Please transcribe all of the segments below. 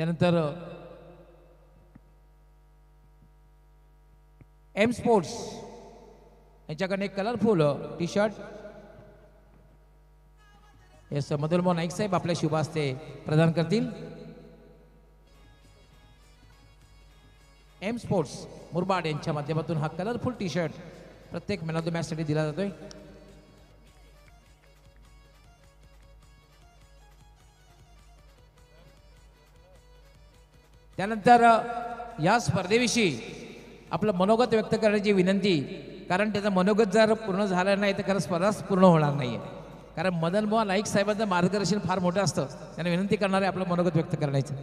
त्यानंतर M sports यांच्याकडे एक colourful T shirt yes Madhurmohan Naik साहेब आपल्या शुभ हस्ते प्रदान करतील। एम स्पोर्ट्स मुरबाड यांच्या माध्यमातून हा कलरफुल टी शर्ट प्रत्येक मॅन ऑफ द मॅच साठी दिला जातोय। त्यानंतर या स्पर्धेविषयी आपलं मनोगत व्यक्त करण्याची विनंती, कारण त्याचं मनोगत जर पूर्ण झालं नाही तर खरं स्पर्धाच पूर्ण होणार नाहीये। कारण मदन मोहन नाईक साहेबांचं मार्गदर्शन फार मोठं असतं, त्यांना विनंती करणारे आपलं मनोगत व्यक्त करण्याचं।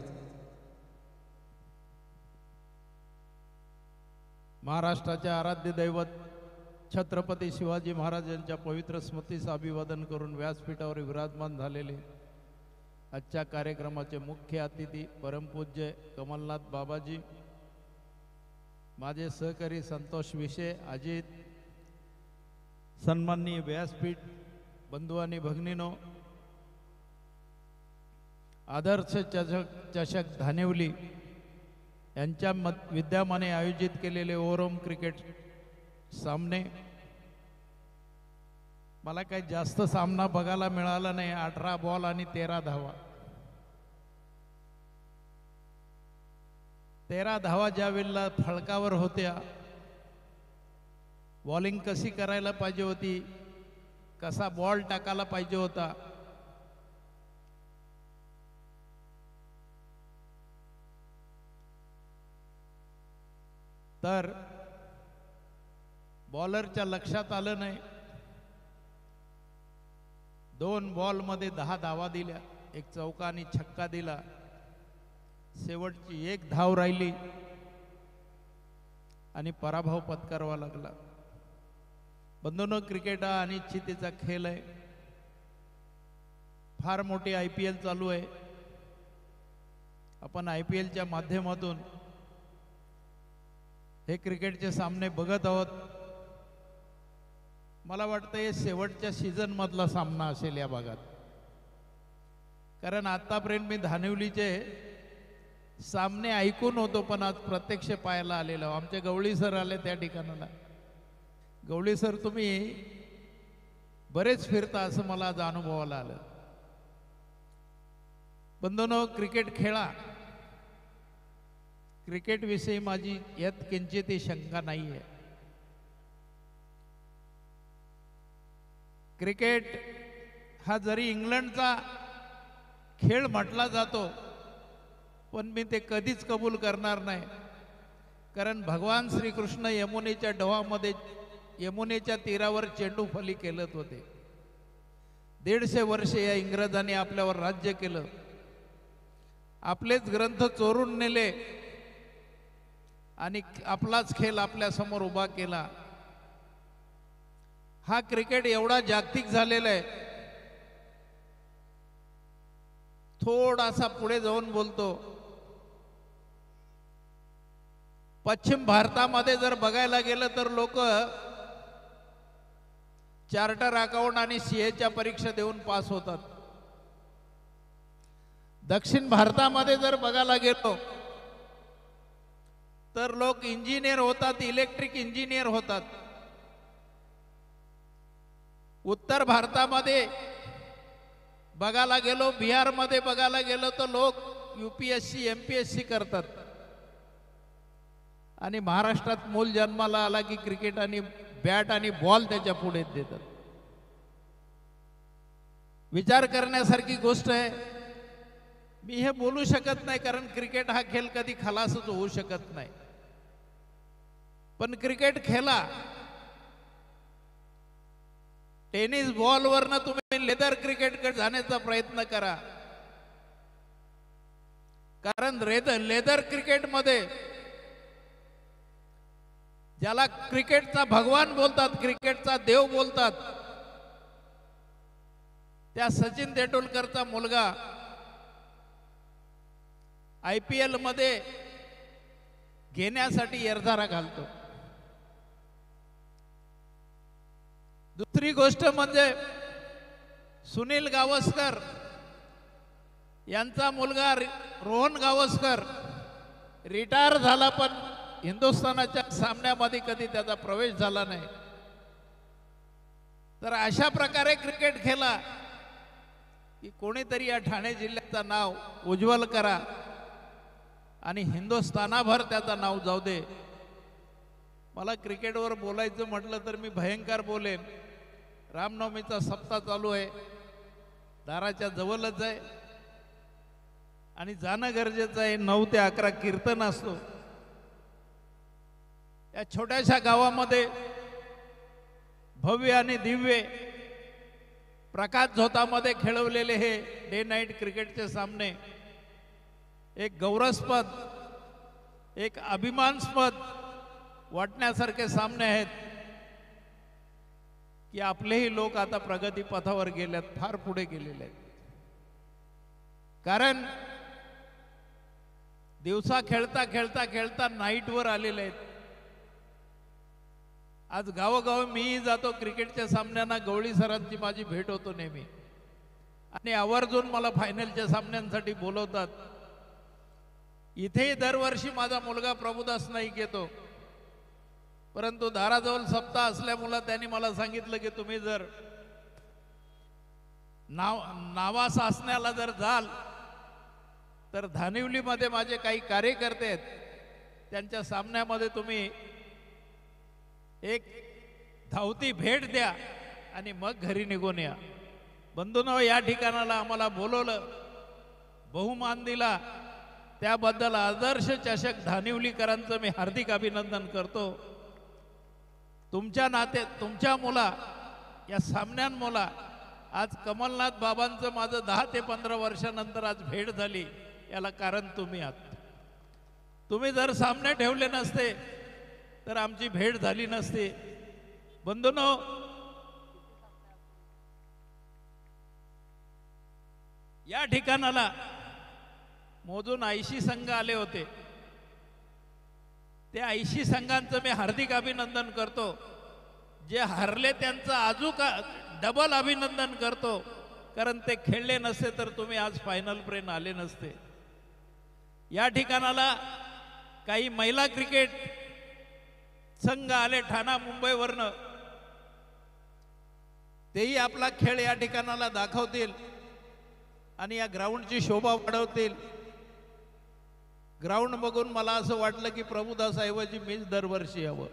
महाराष्ट्राचे आराध्य दैवत छत्रपती शिवाजी महाराज यांच्या पवित्र स्मृतीस अभिवादन करून व्यासपीठावर विराजमान झालेले आजच्या कार्यक्रमाचे मुख्य अतिथी परमपूज्य कमलनाथ बाबाजी, माझे सहकारी संतोष विषे, अजित, सन्माननीय व्यासपीठ बंधू आणि भगिनीनो, आदर्श चषक धानिवली यांच्या विद्यमाने आयोजित केलेले ओव्हरऑल क्रिकेट सामने, मला काही जास्त सामना बघायला मिळाला नाही। 18 बॉल आणि 13 धावा। 13 धावा ज्या वेळेला फळकावर होत्या, बॉलिंग कशी करायला पाहिजे होती, कसा बॉल टाकायला पाहिजे होता, तर बॉलरच्या लक्षात आलं नाही। 2 बॉलमध्ये 10 धावा दिल्या, एक चौका आणि छक्का दिला, शेवटची 1 धाव राहिली आणि पराभव पत्करावा लागला। बंधूंनो, क्रिकेट हा अनिश्चिततेचा खेळ आहे। फार मोठी IPL चालू आहे। आपण IPLच्या माध्यमातून हे क्रिकेटचे सामने बघत आहोत। मला वाटतं हे शेवटच्या सीझन मधला सामना असेल या भागात, कारण आतापर्यंत मी धानिवलीचे सामने ऐकून होतो, पण आज प्रत्यक्ष पाहायला आलेलो। आमचे गवळी सर आले त्या ठिकाणाला। गवळी सर, तुम्ही बरेच फिरता असं मला आज अनुभवाला आलं। बंधूंनो, क्रिकेट खेळा। क्रिकेट विषयी माझी यात किंचितही शंका नाही आहे। क्रिकेट हा जरी इंग्लंडचा खेळ म्हटला जातो, पण मी ते कधीच कबूल करणार नाही, कारण भगवान श्रीकृष्ण यमुनेच्या डोहामध्ये, यमुनेच्या तीरावर चेंडू फली खेळत होते। 150 वर्षे या इंग्रजांनी आपल्यावर राज्य केलं, आपलेच ग्रंथ चोरून नेले आणि आपलाच खेळ आपल्या समोर उभा केला। हा क्रिकेट एवढा जागतिक झालेला आहे। थोडासा पुढे जाऊन बोलतो, पश्चिम भारतामध्ये जर बघायला गेलं तर लोक चार्टर अकाउंट आणि CA परीक्षा देऊन पास होतात। दक्षिण भारतामध्ये जर बघायला गेलो तर लोक इंजिनियर होतात, इलेक्ट्रिक इंजिनियर होतात। उत्तर भारतामध्ये बघायला गेलो, बिहारमध्ये बघायला गेलो तर लोक UPSC MPSC करतात, आणि महाराष्ट्रात मूल जन्माला आला की क्रिकेट आणि बॅट आणि बॉल त्याच्या पुढे देतात। विचार करण्यासारखी गोष्ट आहे। मी हे बोलू शकत नाही, कारण क्रिकेट हा खेळ कधी खलासच होऊ शकत नाही, पण क्रिकेट खेळा। टेनिस बॉलवरनं तुम्ही लेदर क्रिकेटकडे जाण्याचा प्रयत्न करा, कारण लेदर क्रिकेटमध्ये ज्याला क्रिकेटचा भगवान बोलतात, क्रिकेटचा देव बोलतात, त्या सचिन तेंडुलकरचा मुलगा IPL मध्ये घेण्यासाठी निर्धारा घालतो। दुसरी गोष्ट म्हणजे सुनील गावस्कर यांचा मुलगा रोहन गावस्कर रिटायर झाला, पण हिंदुस्थानाच्या सामन्यामध्ये कधी त्याचा प्रवेश झाला नाही. तर अशा प्रकारे क्रिकेट खेळला की कोणीतरी या ठाणे जिल्ह्याचं नाव उज्ज्वल करा आणि हिंदुस्थानाभर त्याचं नाव जाऊ दे. मला क्रिकेटवर बोलायचं म्हटलं तर मी भयंकर बोलेन. रामनवमीचा सप्ताह चालू आहे, दाराच्या जवळच आहे आणि जाणं गरजेचं आहे. 9 ते 11 कीर्तन असतो. या छोट्याशा गावामध्ये भव्य आणि दिव्य प्रकाश झोतामध्ये खेळवलेले हे डे नाईट क्रिकेटचे सामने एक गौरवस्पद, एक अभिमानास्पद वाटण्यासारखे सामने आहेत की आपलेही लोक आता प्रगती पथावर गेलेत, फार पुढे गेलेले आहेत. कारण दिवसा खेळता खेळता खेळता नाईटवर आलेले आहेत. आज गावोगाव मीही जातो क्रिकेटच्या सामन्यांना. गवळी सरांची माझी भेट होतो नेहमी आणि आवर्जून मला फायनलच्या सामन्यांसाठी बोलवतात. इथेही दरवर्षी माझा मुलगा प्रभुदास नाईक येतो, परंतु दाराजवळ सप्ताह असल्यामुळे त्यांनी मला सांगितलं की तुम्ही जर नावा सासण्याला जर जाल तर धानिवलीमध्ये माझे काही कार्यकर्ते आहेत, त्यांच्या सामन्यामध्ये तुम्ही एक धावती भेट द्या आणि मग घरी निघून या. बंधूंनो, या ठिकाणाला आम्हाला बोलवलं, बहुमान दिला, त्याबद्दल आदर्श चषक धानिवलीकरांचं मी हार्दिक अभिनंदन करतो. तुमच्या नाते तुमच्या मुला या सामन्यांमुळा आज कमलनाथ बाबांचं माझं 10 ते 15 वर्षानंतर आज भेट झाली. याला कारण तुम्ही आहात. तुम्ही जर सामने ठेवले नसते तर आमची भेट झाली नसती. बंधूंनो, या ठिकाणाला मोजून 80 संघ आले होते. त्या 80 संघांचं मी हार्दिक अभिनंदन करतो. जे हरले त्यांचं अजून डबल अभिनंदन करतो, कारण ते खेळले नसते तर तुम्ही आज फायनल पर्यंत आले नसते. या ठिकाणाला काही महिला क्रिकेट संघ आले ठाणा मुंबईवरनं. तेही आपला खेळ या ठिकाणाला दाखवतील आणि या ग्राउंडची शोभा वाढवतील. ग्राउंड बघून मला असं वाटलं की प्रभुदासऐवजी मीच दरवर्षी यावं.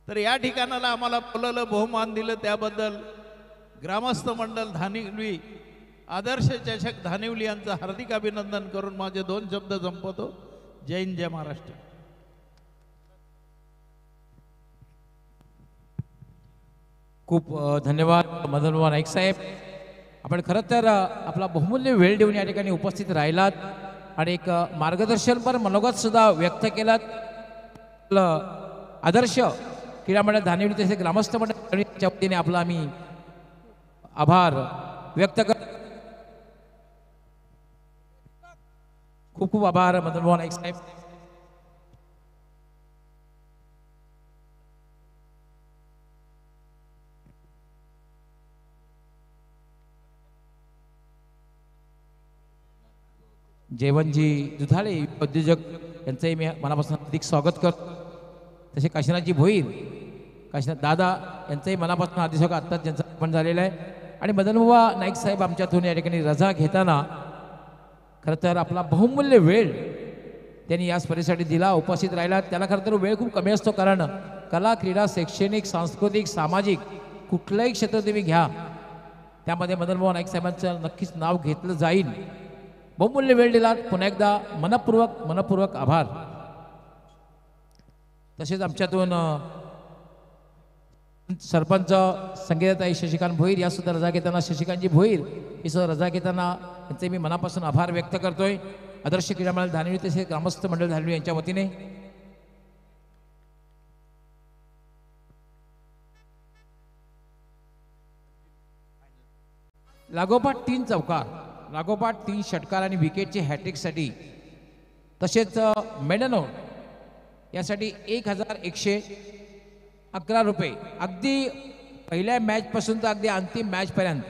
तर या ठिकाणाला आम्हाला बोलवलं, बहुमान दिलं, त्याबद्दल ग्रामस्थ मंडळ धानिवली, आदर्श चषक धानिवली यांचं हार्दिक अभिनंदन करून माझे 2 शब्द संपवतो. जय हिंद, जय महाराष्ट्र. खूप धन्यवाद मदनमोहन नाईक साहेब. आपण खरं तर आपला बहुमूल्य वेळ देऊन या ठिकाणी उपस्थित राहिलात आणि एक मार्गदर्शनपर मनोगत सुद्धा व्यक्त केलात. आदर्श क्रीडा मंडळ धानिवली तसे ग्रामस्थ मंडळाच्या वतीने आपला आम्ही आभार व्यक्त कर. खूप खूप आभार मदनमोहन नाईक साहेब. जयवंतजी दुधाळे उद्योजक यांचंही मी मनापासून हार्दिक स्वागत करतो. तसे काशीनाथजी भोईर, काशीनाथ दादा यांचंही मनापासून हार्दिक स्वागत. आत्ताच ज्यांचं अर्पण झालेलं आहे. आणि मदनबुवा नाईक साहेब आमच्यातून या ठिकाणी रजा घेताना खरं तर आपला बहुमूल्य वेळ त्यांनी या स्पर्धेसाठी दिला, उपस्थित राहिला. त्याला खरं तर वेळ खूप कमी असतो, कारण कला, क्रीडा, शैक्षणिक, सांस्कृतिक, सामाजिक कुठलंही क्षेत्र तुम्ही घ्या, त्यामध्ये मदनमोहन नाईक साहेबांचं नक्कीच नाव घेतलं जाईल. बहुमूल्य वेळ दिला, पुन्हा एकदा मनपूर्वक आभार. तसेच आमच्यातून सरपंच संगीताताई शशिकांत भोईर या सुद्धा रजा घेताना, शशिकांतजी भोईर ही सुद्धा रजा घेताना त्यांचे मी मनापासून आभार व्यक्त करतोय. आदर्श क्रीडा मंडळ धानिवली तसेच ग्रामस्थ मंडळ धानिवली यांच्या वतीने लागोपाठ 3 चौकार, लागोपाठ 3 षटकार आणि विकेटचे हॅट्रिकसाठी तसेच मेडनोट यासाठी 1111 रुपये अगदी पहिल्या मॅचपासून तर अगदी अंतिम मॅचपर्यंत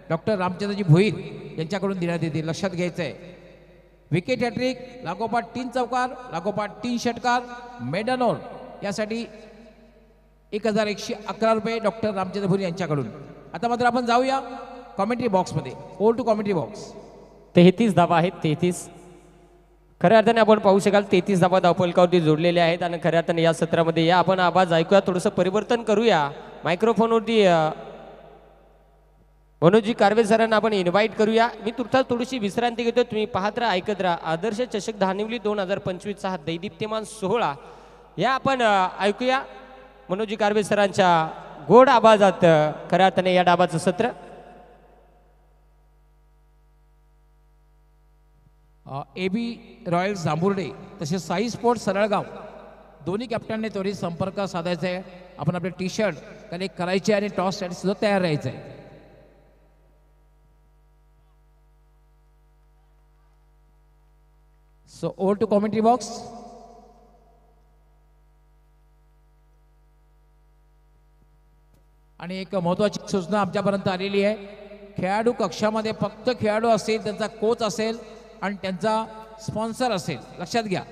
डॉक्टर रामचंद्रजी भोईर यांच्याकडून देण्यात येतील, लक्षात घ्यायचं आहे. विकेट हॅट्रिक, लागोपाठ 3 चौकार, लागोपाठ 3 षटकार, मेडन ओव्हर यासाठी 1111 रुपये डॉक्टर रामचंद्र भुरी यांच्याकडून. आता मात्र आपण जाऊया कॉमेंट्री बॉक्समध्ये. Over to commentary box. 33 धावा आहेत. 33 खऱ्या अर्थाने आपण पाहू शकाल 33 धावा धावफलकावरती जोडलेले आहेत. आणि खऱ्या अर्थाने या सत्रामध्ये या आपण आवाज ऐकूया, थोडंसं परिवर्तन करूया. मायक्रोफोनवरती मनोजी कारवे सरांना आपण इन्व्हाइट करूया. मी तुर्तास थोडीशी विश्रांती घेतो. तुम्ही पाहत राहा, ऐकत राहा. आदर्श चषक धानिवली 2025 हा दैदिप्यमान सोहळा या आपण ऐकूया मनोजी कारवे सरांच्या गोड आवाजात खऱ्या अर्थाने या डाबाचं सत्र. AB रॉयल जांभुर्डे तसेच साई स्पोर्ट सरळगाव दोन्ही कॅप्टनने त्वरित संपर्क साधायचा आहे. आपण आपले टी शर्ट कलेक्ट करायचे आणि टॉससाठी सुद्धा तयार राहायचं आहे. So over to commentary box. आणि एक महत्त्वाची सूचना आमच्यापर्यंत आलेली आहे. खेळाडू कक्षामध्ये फक्त खेळाडू असेल, त्यांचा कोच असेल आणि त्यांचा स्पॉन्सर असेल, लक्षात घ्या,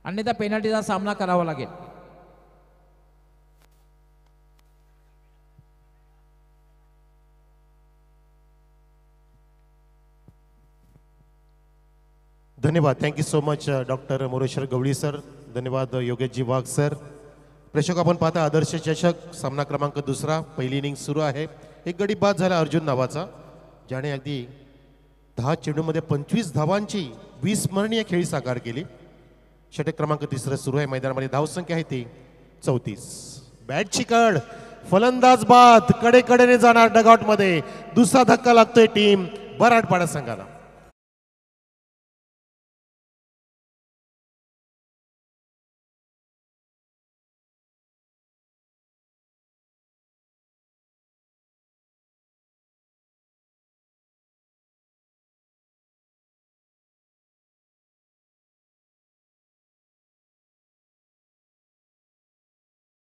अन्यथा पेनल्टीचा सामना करावा लागेल. धन्यवाद. Thank you so much doctor Moreshwar Gawali sir. धन्यवाद योगेशजी वाघ सर. प्रेक्षक आपण पाहता आदर्श चषक सामना क्रमांक 2, पहिली इनिंग सुरू आहे. एक गडी बाद झाला अर्जुन नावाचा, ज्याने अगदी 10 चेंडूमध्ये 25 धावांची विस्मरणीय खेळी साकार केली. षटक क्रमांक 3 सुरू आहे. मैदानामध्ये धावसंख्या आहे ती 34. बॅटची कड, फलंदाज बाद, कडेकडेने जाणार डगआउटमध्ये. दुसरा धक्का लागतोय टीम बराडपाडा संघाला.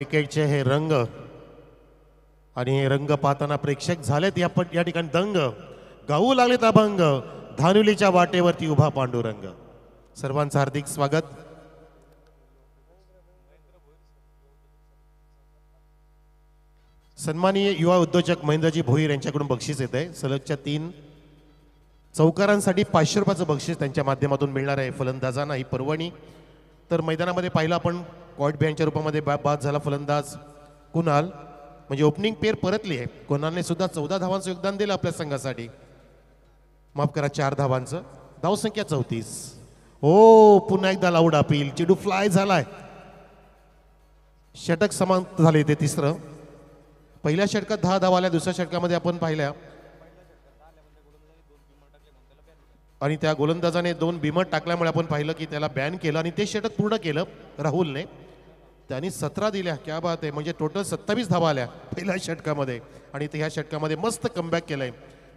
क्रिकेटचे हे रंग आणि हे रंग पाहताना प्रेक्षक झालेत या ठिकाणी दंग. गाऊ लागलेत अभंग. धानुलीच्या वाटेवरती उभा पांडुरंग. सर्वांचं हार्दिक स्वागत. सन्माननीय युवा उद्योजक महेंद्रजी भोईर यांच्याकडून बक्षीस येत आहे. सलगच्या 3 चौकारांसाठी 500 रुपयाचं बक्षीस त्यांच्या माध्यमातून मिळणार आहे फलंदाजांना. ही पर्वणी. तर मैदानामध्ये पाहिलं आपण कॉट बँडच्या रूपामध्ये बाद झाला फलंदाज कुणाल, म्हणजे ओपनिंग पेअर परतली आहे. कुणालने सुद्धा 14 धावांचं योगदान दिलं आपल्या संघासाठी. माफ करा, 4 धावांचं. धावसंख्या 34. हो, पुन्हा एकदा लाऊड अपील. चेंडू फ्लाय झालाय. षटक समाप्त झाले ते 3रं. पहिल्या षटकात 10 धावा आल्या. दुसऱ्या षटकामध्ये आपण पाहिल्या आणि त्या गोलंदाजाने 2 बिमट टाकल्यामुळे आपण पाहिलं की त्याला बॅन केलं आणि ते षटक पूर्ण केलं राहुलने. त्यांनी 17 दिल्या. क्या बात आहे. म्हणजे टोटल 27 धावा आल्या पहिल्या षटकामध्ये आणि ते ह्या षटकामध्ये मस्त कमबॅक केलंय.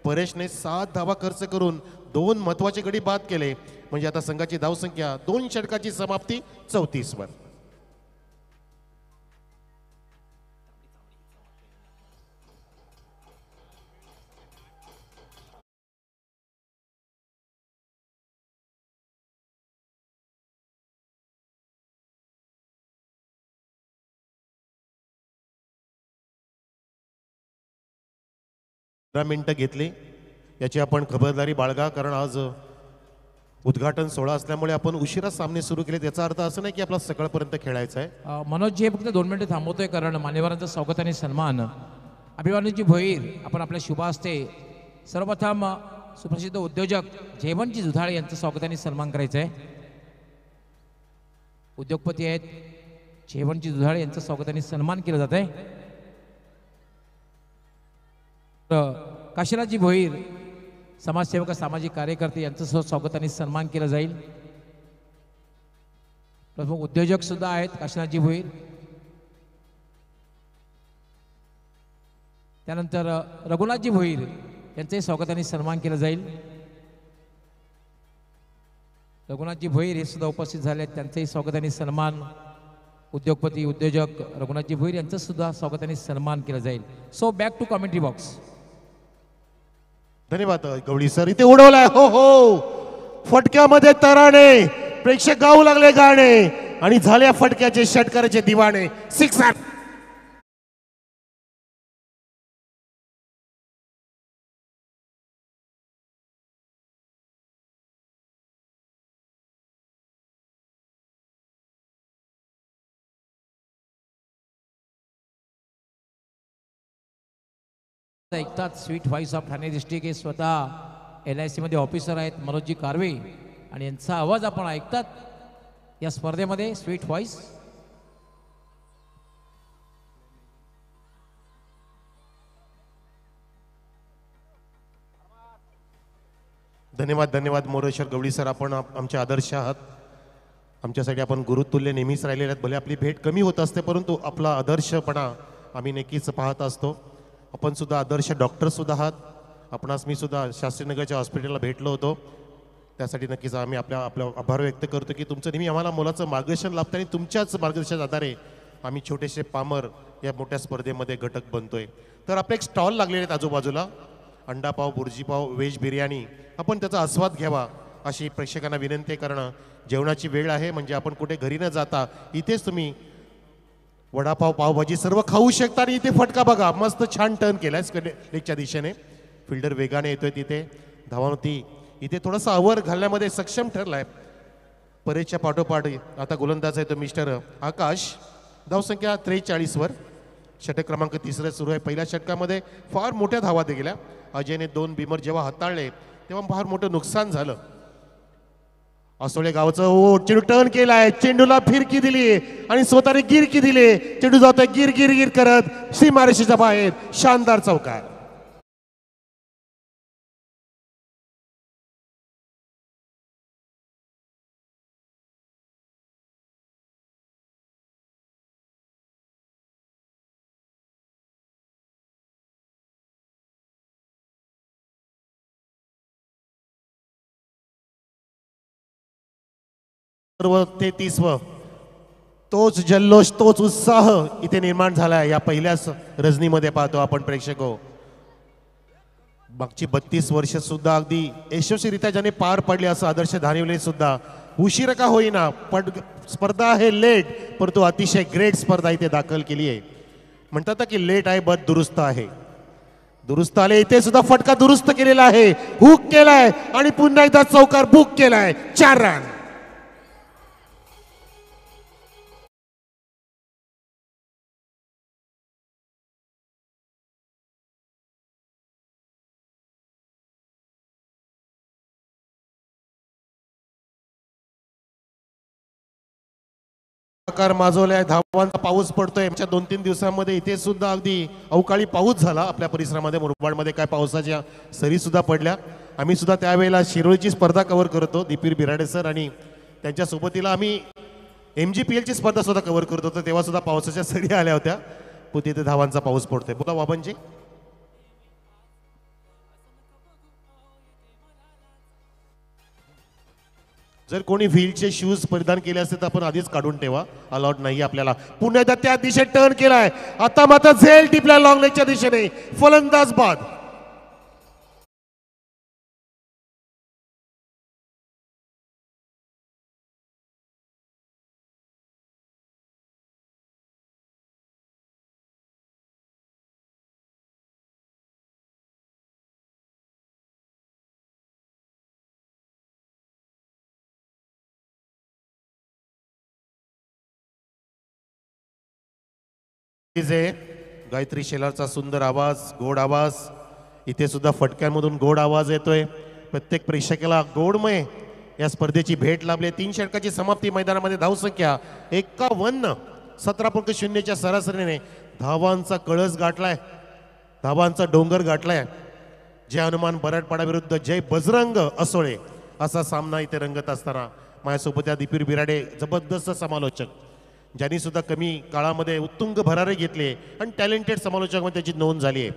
परेशने 7 धावा खर्च करून 2 महत्वाचे गडी बाद केले. म्हणजे आता संघाची धावसंख्या 2 षटकाची समाप्ती 34 वर. मिनिटं घेतली. याची आपण खबरदारी बाळगा, कारण आज उद्घाटन सोहळा असल्यामुळे आपण उशिरा सामने सुरू केले. त्याचा अर्थ असं नाही की आपला सकाळपर्यंत खेळायचा आहे. मनोजजी हे फक्त 2 मिनिटं थांबवतोय, कारण मान्यवरांचं स्वागत आणि सन्मान. अभिमानजी भोईर आपण आपल्या शुभ हस्ते सर्वप्रथम सुप्रसिद्ध उद्योजक जयवंतजी दुधाळे यांचं स्वागत आणि सन्मान करायचं आहे. उद्योगपती आहेत जयवंतजी दुधाळे यांचं स्वागत आणि सन्मान केलं जात आहे. काशीनाथजी भोईर समाजसेवक सामाजिक कार्यकर्ते यांचं स्वागत आणि सन्मान केलं जाईल. प्रमुख उद्योजक सुद्धा आहेत काशीनाथजी भोईर. त्यानंतर रघुनाथजी भोईर यांचंही स्वागत आणि सन्मान केलं जाईल. रघुनाथजी भोईर हे सुद्धा उपस्थित झाले आहेत, त्यांचंही स्वागत आणि सन्मान. उद्योगपती उद्योजक रघुनाथजी भोईर यांचं सुद्धा स्वागत आणि सन्मान केलं जाईल. So back to commentary box. धन्यवाद गवळी सर. इथे उडवलाय हो हो, फटक्यामध्ये तराणे, प्रेक्षक गाऊ लागले गाणे आणि झाल्या फटक्याचे षटकाराचे दिवाणे. सिक्सर. ऐकतात sweet voice of Thane district हे स्वतः LIC मध्ये ऑफिसर आहेत मनोजजी कारवे, आणि यांचा आवाज आपण ऐकतात या स्पर्धेमध्ये स्वीट व्हॉइस. धन्यवाद धन्यवाद मोरेश्वर गवळी सर. आपण आमचे आदर्श आहात. आमच्यासाठी आपण गुरुतुल्य नेहमीच राहिलेले आहेत. भले आपली भेट कमी होत असते परंतु आपला आदर्शपणा आम्ही नक्कीच पाहत असतो. आपण सुद्धा आदर्श डॉक्टर सुद्धा आहात. आपणास मी सुद्धा शास्त्रीनगरच्या हॉस्पिटलला भेटलो होतो. त्यासाठी नक्कीच आम्ही आपल्या आभार व्यक्त करतो की तुमचं नेहमी आम्हाला मोलाचं मार्गदर्शन लाभतं आणि तुमच्याच मार्गदर्शनाच्या आधारे आम्ही छोटेसे पामर या मोठ्या स्पर्धेमध्ये घटक बनतोय. तर आपले एक स्टॉल लागलेले आहेत आजूबाजूला, अंडापाव, बुर्जीपाव, व्हेज बिर्याणी. आपण त्याचा आस्वाद घ्यावा अशी प्रेक्षकांना विनंती करणं. जेवणाची वेळ आहे म्हणजे आपण कुठे घरी न जाता इथेच तुम्ही वडापाव, पावभाजी सर्व खाऊ शकता. आणि इथे फटका बघा, मस्त छान टर्न केलाय लेगच्या दिशेने. फिल्डर वेगाने येतोय तिथे. धावावती इथे थोडासा आवर घालण्यामध्ये सक्षम ठरलाय. परेच्या पाठोपाठ आता गोलंदाज आहे तो मिस्टर आकाश. धावसंख्या 43 वर. षटक क्रमांक 3 सुरू आहे. पहिल्या षटकामध्ये फार मोठ्या धावा गेल्या. अजयने 2 बिमर जेव्हा हाताळले तेव्हा फार मोठं नुकसान झालं. असोळे गावचं चेंडू टर्न केलाय, चेंडूला फिरकी दिली आणि स्वतःने गिरकी दिली. चेंडू जातोय गिर गिर गिर करत सीमारेषेच्या बाहेर. शानदार चौकार. सर्व 33व तोच जल्लोष, तोच उत्साह इथे निर्माण झालाय या पहिल्याच रजनीमध्ये. पाहतो आपण प्रेक्षक हो, मागची 32 वर्ष सुद्धा अगदी यशस्वीरित्या ज्याने पार पडले असं आदर्श धानिवले सुद्धा उशीर का होईना स्पर्धा आहे लेट परंतु अतिशय ग्रेट स्पर्धा इथे दाखल केली आहे. म्हणतात की लेट आहे बट दुरुस्त आहे. दुरुस्त आले. इथे सुद्धा फटका दुरुस्त केलेला आहे, हुक केलाय आणि पुन्हा एकदा चौकार बुक केलाय. 4 रन. माजवल्या. धावांचा पाऊस पडतोय. 2-3 दिवसांमध्ये इथे सुद्धा अगदी अवकाळी पाऊस झाला आपल्या परिसरामध्ये. मुरबाडमध्ये काय पावसाच्या सरी सुद्धा पडल्या. आम्ही सुद्धा त्यावेळेला शिरोळीची स्पर्धा कव्हर करतो. दीपीर बिराडे सर आणि त्यांच्या सोबतीला आम्ही MGPL ची स्पर्धा सुद्धा कव्हर करत होतो. तेव्हा सुद्धा पावसाच्या सरी आल्या होत्या. तिथे धावांचा पाऊस पडतोय. बोला बाबांजी. जर कोणी व्हीलचे शूज परिधान केले असते तर आपण आधीच काढून ठेवा, अलाउड नाही आपल्याला. पुन्हा एकदा त्या दिशेत टर्न केलाय. आता मात्र झेल टिपल्या लॉंग लेगच्या दिशेने. फलंदाज बाद. गायत्री शेलारचा सुंदर आवाज, गोड आवाज. इथे सुद्धा फटक्यांमधून गोड आवाज येतोय. प्रत्येक प्रेक्षकाला गोडमय या स्पर्धेची भेट लाभली. 3 षटकाची समाप्ती. मैदानामध्ये धावसंख्या 51. 17.0च्या सरासरीने धावांचा कळस गाठलाय, धावांचा डोंगर गाठलाय. जय हनुमान बराडपाडा विरुद्ध जय बजरंग असोळे असा सामना इथे रंगत असताना माझ्यासोबत या दीपीर बिराडे जबरदस्त समालोचक, ज्यांनी सुद्धा कमी काळामध्ये उत्तुंग भरारे घेतले आणि टॅलेंटेड समालोचकांमध्ये त्याची नोंद झाली आहे.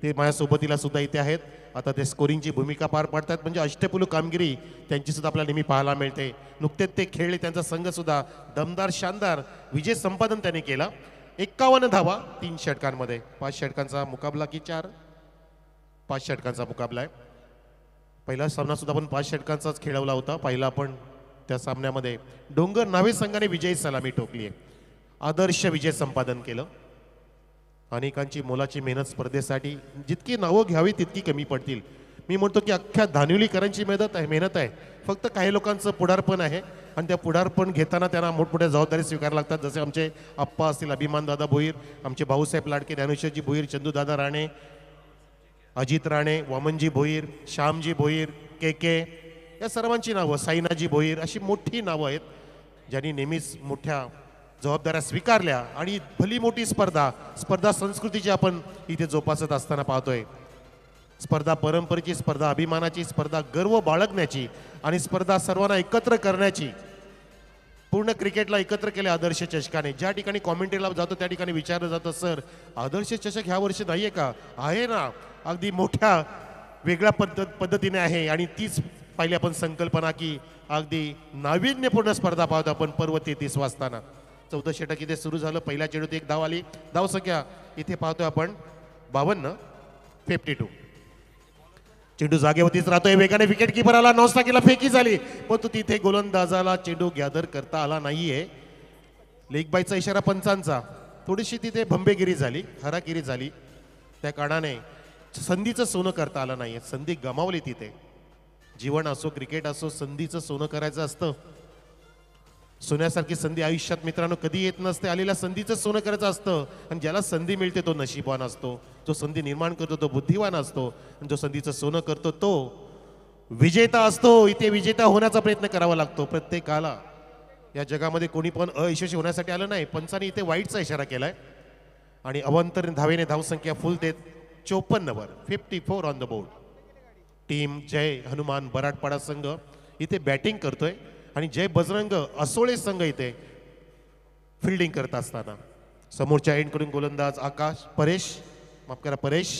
ते माझ्यासोबतीला सुद्धा इथे आहेत. आता ते स्कोरिंगची भूमिका पार पाडतात. म्हणजे अष्टपैलू कामगिरी त्यांची सुद्धा आपल्याला नेहमी पाहायला मिळते. नुकतेच ते खेळले. त्यांचा संघ सुद्धा दमदार शानदार विजय संपादन त्यांनी केला. 51 धावा 3 षटकांमध्ये. 5 षटकांचा मुकाबला की 4? 5 षटकांचा मुकाबला आहे. पहिला सामना सुद्धा आपण 5 षटकांचाच खेळवला होता. पहिला आपण त्या सामन्यामध्ये डोंगर नावे संघाने विजयी सलामी ठोकली आहे. आदर्श विजय संपादन केलं. अनेकांची मोलाची मेहनत स्पर्धेसाठी जितकी नावं घ्यावी तितकी कमी पडतील. मी म्हणतो की अख्ख्या धानिवलीकरांची मेहनत आहे. फक्त काही लोकांचं पुढारपण आहे आणि त्या पुढारपण घेताना त्यांना मोठमोठ्या जबाबदारी स्वीकारायला लागतात. जसे आमचे आप्पा असतील अभिमानदादा भोईर, आमचे भाऊसाहेब लाडके ज्ञानेश्वरजी भोईर, चंदूदादा राणे, अजित राणे, वामनजी भोईर, श्यामजी भोईर, के या सर्वांची नावं, साईनाजी भोईर अशी मोठी नावं आहेत ज्यांनी नेहमीच मोठ्या जबाबदाऱ्या स्वीकारल्या आणि भली मोठी स्पर्धा संस्कृतीची आपण इथे जोपासत असताना पाहतोय. स्पर्धा परंपरेची, स्पर्धा अभिमानाची, स्पर्धा गर्व बाळगण्याची आणि स्पर्धा सर्वांना एकत्र करण्याची. पूर्ण क्रिकेटला एकत्र केले आदर्श चषकाने. ज्या ठिकाणी कॉमेंट्रीला जातो त्या ठिकाणी विचारलं जातं, सर आदर्श चषक ह्या वर्षी नाहीये का? आहे ना, अगदी मोठ्या वेगळ्या पद्धतीने आहे. आणि तीच पाहिली आपण संकल्पना की अगदी नाविन्यपूर्ण स्पर्धा पाहतो आपण. पर्व 33 वाजताना 14 षटक इथे सुरू झालं. पहिल्या चेंडूत एक धाव आली. धावसंख्या इथे पाहतोय आपण 52, 52. चेंडू जागेवरतीच राहतोय. वेगाने विकेट किपर आला, नॉस्टाकीला फेकी झाली, पण तो तिथे गोलंदाजाला चेंडू गॅदर करता आला नाहीये. लेग बायचा इशारा पंचांचा. थोडीशी तिथे भंबेगिरी झाली, हरागिरी झाली. त्या कारणाने संधीचं सोनं करता आलं नाहीये. संधी गमावली तिथे. जीवन असो, क्रिकेट असो, संधीचं सोनं करायचं असतं. सोन्यासारखी संधी आयुष्यात मित्रांनो कधी येत नसते. आलेल्या संधीचं सोनं करायचं असतं. आणि ज्याला संधी मिळते तो नशीबवान असतो. जो संधी निर्माण करतो तो बुद्धिवान असतो. आणि जो संधीचं सोनं करतो तो विजेता असतो. इथे विजेता होण्याचा प्रयत्न करावा लागतो प्रत्येकाला. या जगामध्ये कोणी पण अयशस्वी होण्यासाठी आलं नाही. पंचांनी इथे वाईटचा इशारा केलाय आणि अवंतर धावेने धावसंख्या फुल देत 54 वर 54 on the board. Team Jai Hanuman बराडपाडा संघ इथे बॅटिंग करतोय आणि जय बजरंग असोळे संघ इथे फिल्डिंग करत असताना समोरच्या एंडकडून गोलंदाज परेश.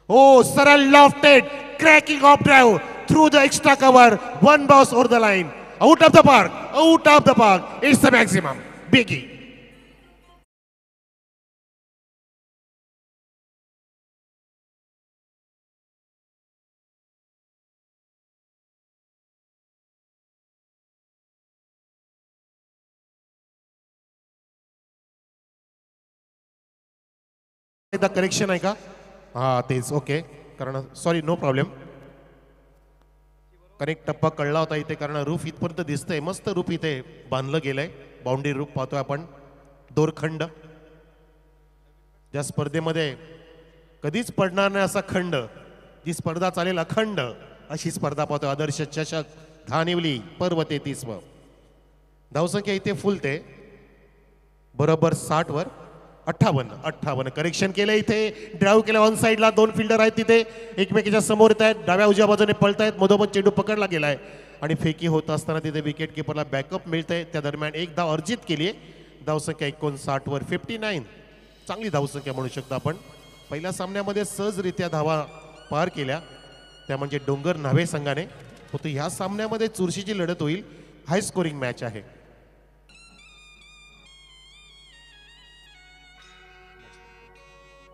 ओ सरळ lofted cracking off drive through the extra cover. One boss over the line. Out of the park. It's the maximum biggie. Correction आहे का? हा तेच. ओके, कारण सॉरी, नो प्रॉब्लेम. कनेक्ट टप्पा कळला होता इथे, कारण रूफ इथपर्यंत दिसतंय. मस्त रूफ इथे बांधलं गेलंय. बाउंड्री रूफ पाहतोय आपण. दोरखंड. ज्या स्पर्धेमध्ये कधीच पडणार नाही असा खंड, जी स्पर्धा चालेल अखंड अशी स्पर्धा पाहतोय. आदर्श चषक धानिवली पर्व 33. धावसंख्या इथे फुलते बरोबर 60 वर 58. करेक्शन केलं इथे. ड्राईव्ह केलं ऑन साईडला. 2 फिल्डर आहेत तिथे, एकमेकीच्या समोर येत आहेत. डाव्या उजव्या बाजूने पळतायत. मधोमध चेंडू पकडला गेलाय आणि फेकी होत असताना तिथे विकेट किपरला बॅकअप मिळतंय. त्या दरम्यान एक धाव अर्जित केली आहे. धावसंख्या 59 वर 59. चांगली धावसंख्या म्हणू शकतो आपण. पहिल्या सामन्यामध्ये सहजरित्या धावा पार केल्या त्या म्हणजे डोंगर न्हावे संघाने. होतो ह्या सामन्यामध्ये चुरशीची लढत होईल. हाय स्कोरिंग मॅच आहे.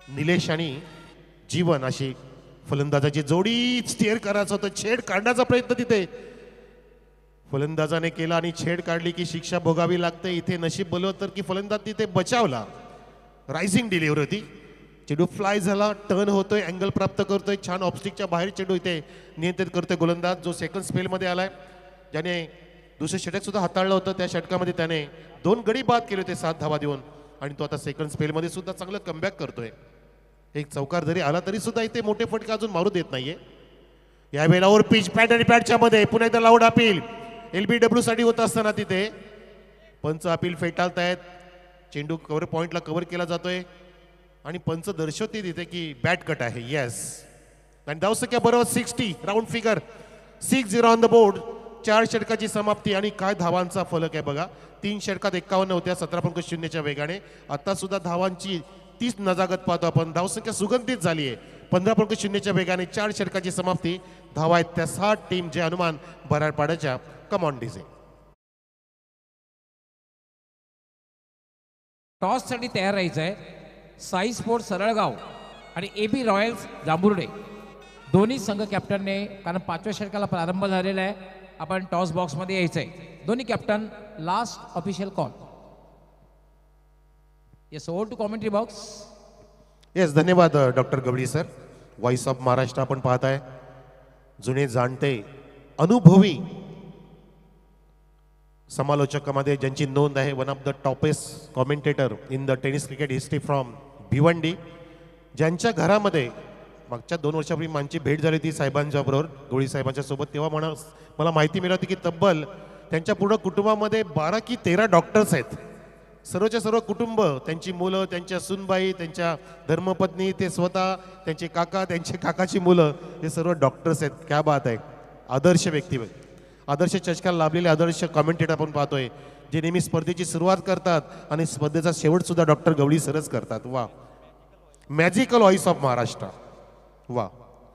निलेश आणि जीवन अशी फलंदाजाची जोडी. स्टेअर करायचं होतं, छेड काढण्याचा प्रयत्न तिथे फलंदाजाने केला आणि छेड काढली की शिक्षा भोगावी लागते. इथे नशीब बोलव तर की फलंदाज तिथे बचावला. रायझिंग डिलिव्हरी होती. चेंडू फ्लाय झाला, टर्न होतोय, अँगल प्राप्त करतोय. छान ऑफस्टिकच्या बाहेर चेंडू इथे नियंत्रित करतोय गोलंदाज, जो सेकंड स्पेलमध्ये आलाय, ज्याने दुसरे षटक सुद्धा हाताळलं होतं. त्या षटकामध्ये त्याने 2 गडी बाद केले होते 7 धावा देऊन आणि तो आता सेकंड स्पेलमध्ये सुद्धा चांगलं कमबॅक करतोय. एक चौकार जरी आला तरी सुद्धा इथे मोठे फटके अजून मारू देत नाहीये. यावेळेला ओव्हर पिच पॅड आणि पॅडच्या मध्ये पुन्हा एकदा लाऊड अपील. LBW साठी होत असताना तिथे पंच अपील फेटाळतायत. चेंडू कव्हर पॉइंटला कव्हर केला जातोय आणि पंच दर्शवते तिथे की बॅट कट आहे. येस. आणि धावसंख्या बरोबर 60. Round figure 60 on the board. 4 षटकाची समाप्ती आणि काय धावांचा फलक आहे बघा. 3 षटकात 51 होत्या 17.0च्या वेगाने. आता सुद्धा धावांची 30 नजागत पाहतो आपण. धावसंख्या सुगंधित झाली आहे 15.0च्या वेगाने. 4 षटकाची समाप्ती. धावा आहेत त्या 60. टीम जय हनुमान बराडपाड्याच्या. Come on DJ. टॉससाठी तयार राहायचं आहे. साई स्पोर्ट्स सरळगाव आणि AB रॉयल्स जांभुर्डे दोन्ही संघ कॅप्टनने, कारण 5व्या षटकाला प्रारंभ झालेला आहे, आपण टॉस बॉक्समध्ये यायचं आहे. दोन्ही captain last official call. Yes, over to commentary box. Yes, धन्यवाद doctor Gawali sir. Voice of Maharashtra आपण पाहताय. जुने जाणते अनुभवी समालोचकामध्ये ज्यांची नोंद आहे, one of the toppest commentator in the tennis cricket history from Bhiwandi, ज्यांच्या घरामध्ये मागच्या 2 वर्षापूर्वी माझी भेट झाली होती साहेबांच्या बरोबर, गवळी साहेबांच्या सोबत. तेव्हा मला माहिती मिळाली की तब्बल त्यांच्या पूर्ण कुटुंबामध्ये 12 की 13 डॉक्टर्स आहेत. सर्वच्या सर्व कुटुंब, त्यांची मुलं, त्यांच्या सुनबाई, त्यांच्या धर्मपत्नी, ते स्वतः, त्यांचे काका, त्यांचे काकाची मुलं, हे सर्व डॉक्टर्स आहेत. क्या बात आहे. आदर्श व्यक्ती, आदर्श चषकाला लाभलेले आदर्श कॉमेंटेटर आपण पाहतोय, जे नेहमी स्पर्धेची सुरुवात करतात आणि स्पर्धेचा शेवट सुद्धा डॉक्टर गवळी सरच करतात. वा, मॅजिकल व्हॉइस ऑफ महाराष्ट्र. वा,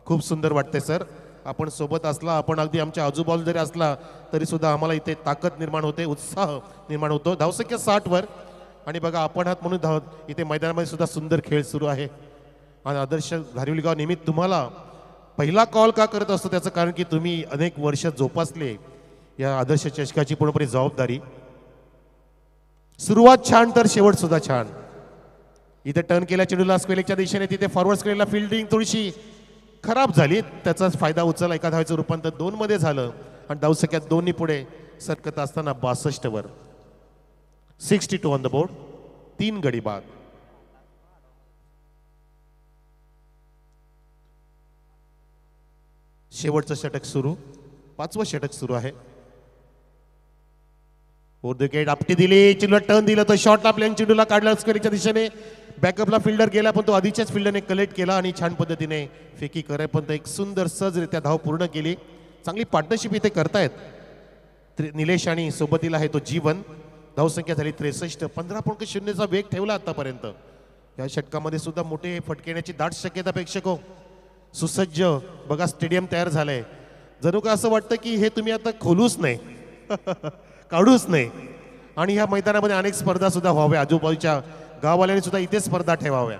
खूप सुंदर वाटतंय सर. आपण सोबत असला, आपण अगदी आमच्या आजूबाजू जरी असला तरी सुद्धा आम्हाला इथे ताकद निर्माण होते, उत्साह निर्माण होतो. धावसंख्या 60 वर आणि बघा आपण आहात म्हणून इथे मैदानामध्ये सुद्धा सुंदर खेळ सुरू आहे. आणि आदर्श धारिवलीगाव नेहमी तुम्हाला पहिला कॉल का करत असतो, त्याचं कारण की तुम्ही अनेक वर्ष जोपासले या आदर्श चषकाची पूर्णपणे जबाबदारी. सुरुवात छान तर शेवट सुद्धा छान. इथे टर्न केल्या चेंडूला स्क्वेअरच्या दिशेने, तिथे फॉरवर्ड स्क्वेअरला फिल्डिंग थोडीशी खराब झाली, त्याचाच फायदा उचलला. एका धावेचं रूपांतर 2 मध्ये झालं आणि धावसंख्यात 2 पुढे सरकत असताना 62 वर 62 ऑन द बोर्ड. 3 गडी बाद. शेवटचं षटक सुरू, 5वं षटक सुरू आहे. विकेट आपटी दिली, चेंडूला टर्न दिलं, तो शॉटला प्लेन चेंडूला काढला स्क्वेअरच्या दिशेने. बॅकअपला फिल्डर गेला, पण तो आधीच्याच फिल्डरने कलेक्ट केला आणि छान पद्धतीने फेकी करे, पण तो एक सुंदर सहजरित्या धाव पूर्ण केली. चांगली पार्टनरशिप इथे करतायत निलेश आणि सोबतीला आहे तो जीवन. धावसंख्या झाली 63. 15.0चा वेग ठेवला आतापर्यंत. या षटकामध्ये सुद्धा मोठे फटके येण्याची दाट शक्यता प्रेक्षक हो. सुसज्ज बघा स्टेडियम तयार झालंय. जणू का असं वाटतं की हे तुम्ही आता खोलूच नाही काढूच नाही. आणि ह्या मैदानामध्ये अनेक स्पर्धा सुद्धा व्हाव्या, आजूबाजूच्या गाववाल्यांनी सुद्धा इथे स्पर्धा ठेवाव्या.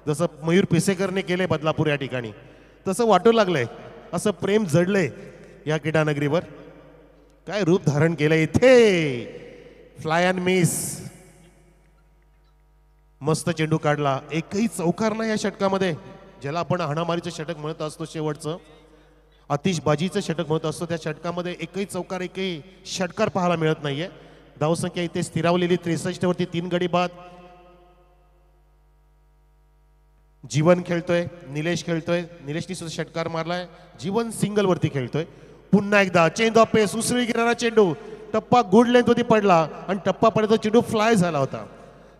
जसं मयूर पिसेकरने केलंय बदलापूर या ठिकाणी, तसं वाटू लागलंय. असं प्रेम जडलंय या क्रीडानगरीवर. काय रूप धारण केलंय इथे. Fly and miss. मस्त चेंडू काढला. एकही चौकार नाही या षटकामध्ये, ज्याला आपण हाणामारीचं षटक म्हणत असतो, शेवटचं आतिषबाजीचं षटक म्हणत असतो. त्या षटकामध्ये एकही चौकार, एकही षटकार पाहायला मिळत नाहीये. धावसंख्या इथे स्थिरावलेली 63 वरती 3 गडी बाद. जीवन खेळतोय, निलेश खेळतोय. निलेशनी सुद्धा षटकार मारलाय. जीवन सिंगल वरती खेळतोय. पुन्हा एकदा चेंज ऑफ पेस, उसळी घेणारा चेंडू, टप्पा गुड लेंथ होती पडला आणि टप्पा पडतो चेंडू फ्लाय झाला होता.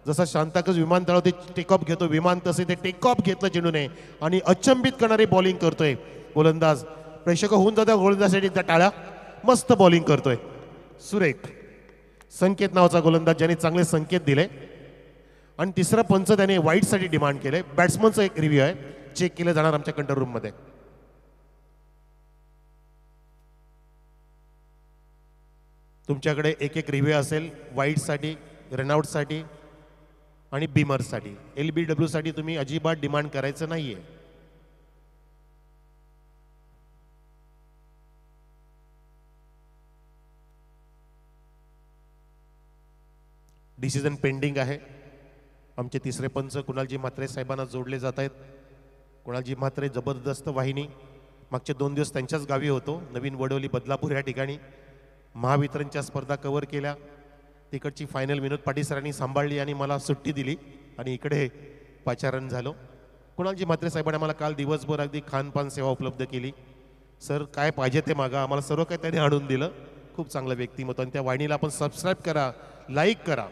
जसा शांताकज विमानतळावरती टेक ऑफ घेतो विमान, तसे ते टेक ऑफ घेतलं चेंडूने आणि अचंबित करणारी बॉलिंग करतोय गोलंदाज. प्रेक्षक होऊन जातात गोलंदाजासाठी त्या टाळ्या. मस्त बॉलिंग करतोय, सुरेख. संकेत नावाचा गोलंदाज, ज्याने चांगले संकेत दिले. आणि तिसरा पंच त्याने वाईटसाठी डिमांड केले. बॅट्समनचा एक रिव्ह्यू आहे, चेक केलं जाणार आमच्या कंट्रोल रूम मध्ये. तुमच्याकडे एक एक रिव्ह्यू असेल, वाईटसाठी, रनआउटसाठी आणि बीमरसाठी. LBW साठी तुम्ही अजिबात डिमांड करायचं नाहीये. डिसिजन पेंडिंग आहे. आमचे तिसरे पंच कुणालजी म्हात्रे साहेबांना जोडले जात आहेत. कुणालजी म्हात्रे जबरदस्त वाहिनी. मागचे 2 दिवस त्यांच्याच गावी होतो, नवीन वडवली बदलापूर या ठिकाणी. महावितरणच्या स्पर्धा कव्हर केल्या. तिकडची फायनल विनोद पाटील सरांनी सांभाळली आणि मला सुट्टी दिली आणि इकडे पाचारण झालो. कुणालजी म्हात्रे साहेबांनी आम्हाला काल दिवसभर अगदी खानपान सेवा उपलब्ध केली. सर काय पाहिजे ते मागा, आम्हाला सर्व काही त्यांनी आणून दिलं. खूप चांगलं व्यक्तिमत्व. आणि त्या वाहिनीला आपण सबस्क्राईब करा, लाईक करा,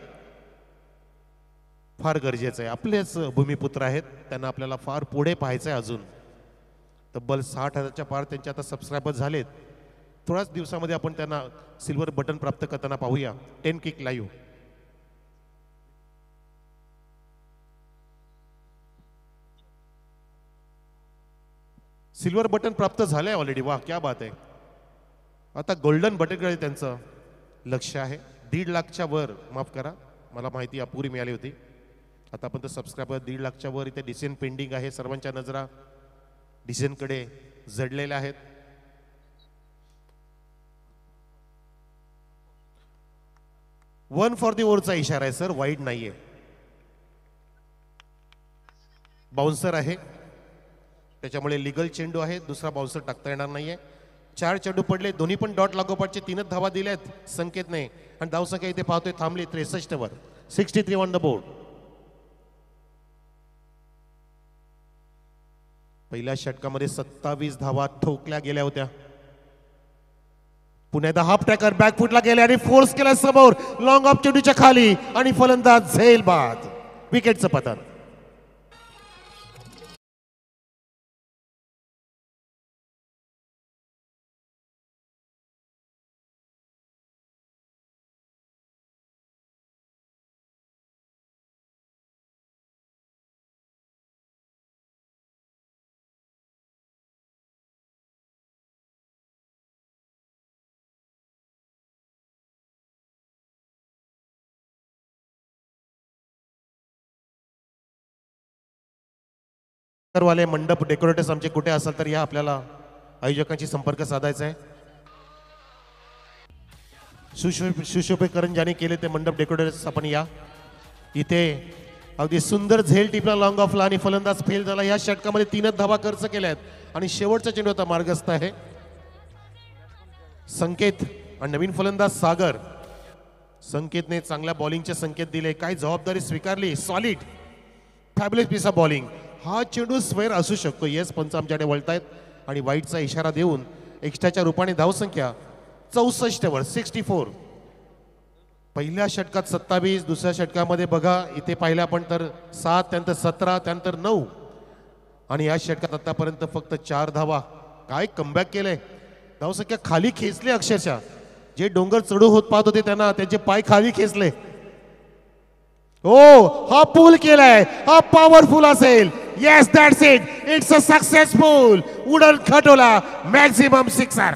फार गरजेचं आहे. आपलेच भूमिपुत्र आहेत, त्यांना आपल्याला फार पुढे पाहायचं आहे. अजून तब्बल 60,000च्या पार त्यांचे आता सबस्क्रायबर झालेत. थोड्याच दिवसामध्ये आपण त्यांना सिल्वर बटन प्राप्त करताना पाहूया. 10 किक लाईव्ह. सिल्वर बटन प्राप्त झालंय ऑलरेडी. वा, क्या बात आहे. आता गोल्डन बटनकडे त्यांचं लक्ष आहे. 1.5 लाखच्या वर, माफ करा मला माहिती अपुरी मिळाली होती. आता आपण तर सबस्क्रायबर 1.5 लाखच्या वर. इथे डिसिजन पेंडिंग आहे. सर्वांच्या नजरा डिसिजनकडे जडलेले आहेत. वन फॉर दी ओव्हरचा इशारा आहे सर, वाईड नाहीये. बाउन्सर आहे त्याच्यामुळे लिगल चेंडू आहे, दुसरा बाउन्सर टाकता येणार नाहीये. 4 चेंडू पडले, दोन्ही पण डॉट लागोपाठचे 3च धावा दिल्यात संकेतने आणि धावसंख्या इथे पाहतोय थांबली 63 वर. 63 ऑन द बोर्ड. पहिल्या षटकामध्ये 27 धावा ठोकल्या गेल्या होत्या. पुन्हा एकदा हाफ ट्रॅकर बॅकफुटला गेले आणि फोर्स केला समोर लॉंग ऑफ चेंडूच्या खाली आणि फलंदाज झेल बाद. विकेटचं पतन. वाले मंडप डेकोरेटर्स आमचे कुठे असाल तर या, आपल्याला आयोजकांशी संपर्क साधायचा आहे. सुशोभीकरण ज्याने केले ते मंडप डेकोरेटर्स आपण या. इथे अगदी सुंदर झेल टिपला लॉंग ऑफला आणि फलंदाज फेल झाला. या षटकामध्ये 3च धावा खर्च केल्या आहेत आणि शेवटचा चेंडू आता मार्गस्थ आहे. संकेत आणि नवीन फलंदाज सागर. संकेतने चांगल्या बॉलिंगचे संकेत दिले, काय जबाबदारी स्वीकारली. Solid fabulous piece of bowling. हा चेंडू स्क्वेअर असू शकतो. येस, पंच आमच्याकडे वळतायत आणि वाईटचा इशारा देऊन एक्स्ट्राच्या रूपाने धावसंख्या 64 वर 64. पहिल्या षटकात 27, दुसऱ्या षटकामध्ये बघा इथे पाहिलं आपण तर 7, त्यानंतर 17, त्यानंतर 9 आणि या षटकात आतापर्यंत फक्त 4 धावा. काय कमबॅक केलंय. धावसंख्या खाली खेचले अक्षरशः. जे डोंगर चढू होत पाहत होते त्यांना त्यांचे पाय खाली खेचले. हो, हा पूल केलाय, हा पॉवरफुल असेल. Yes, that's it. It's a successful wooden खटोला मॅक्सिमम सिक्सर.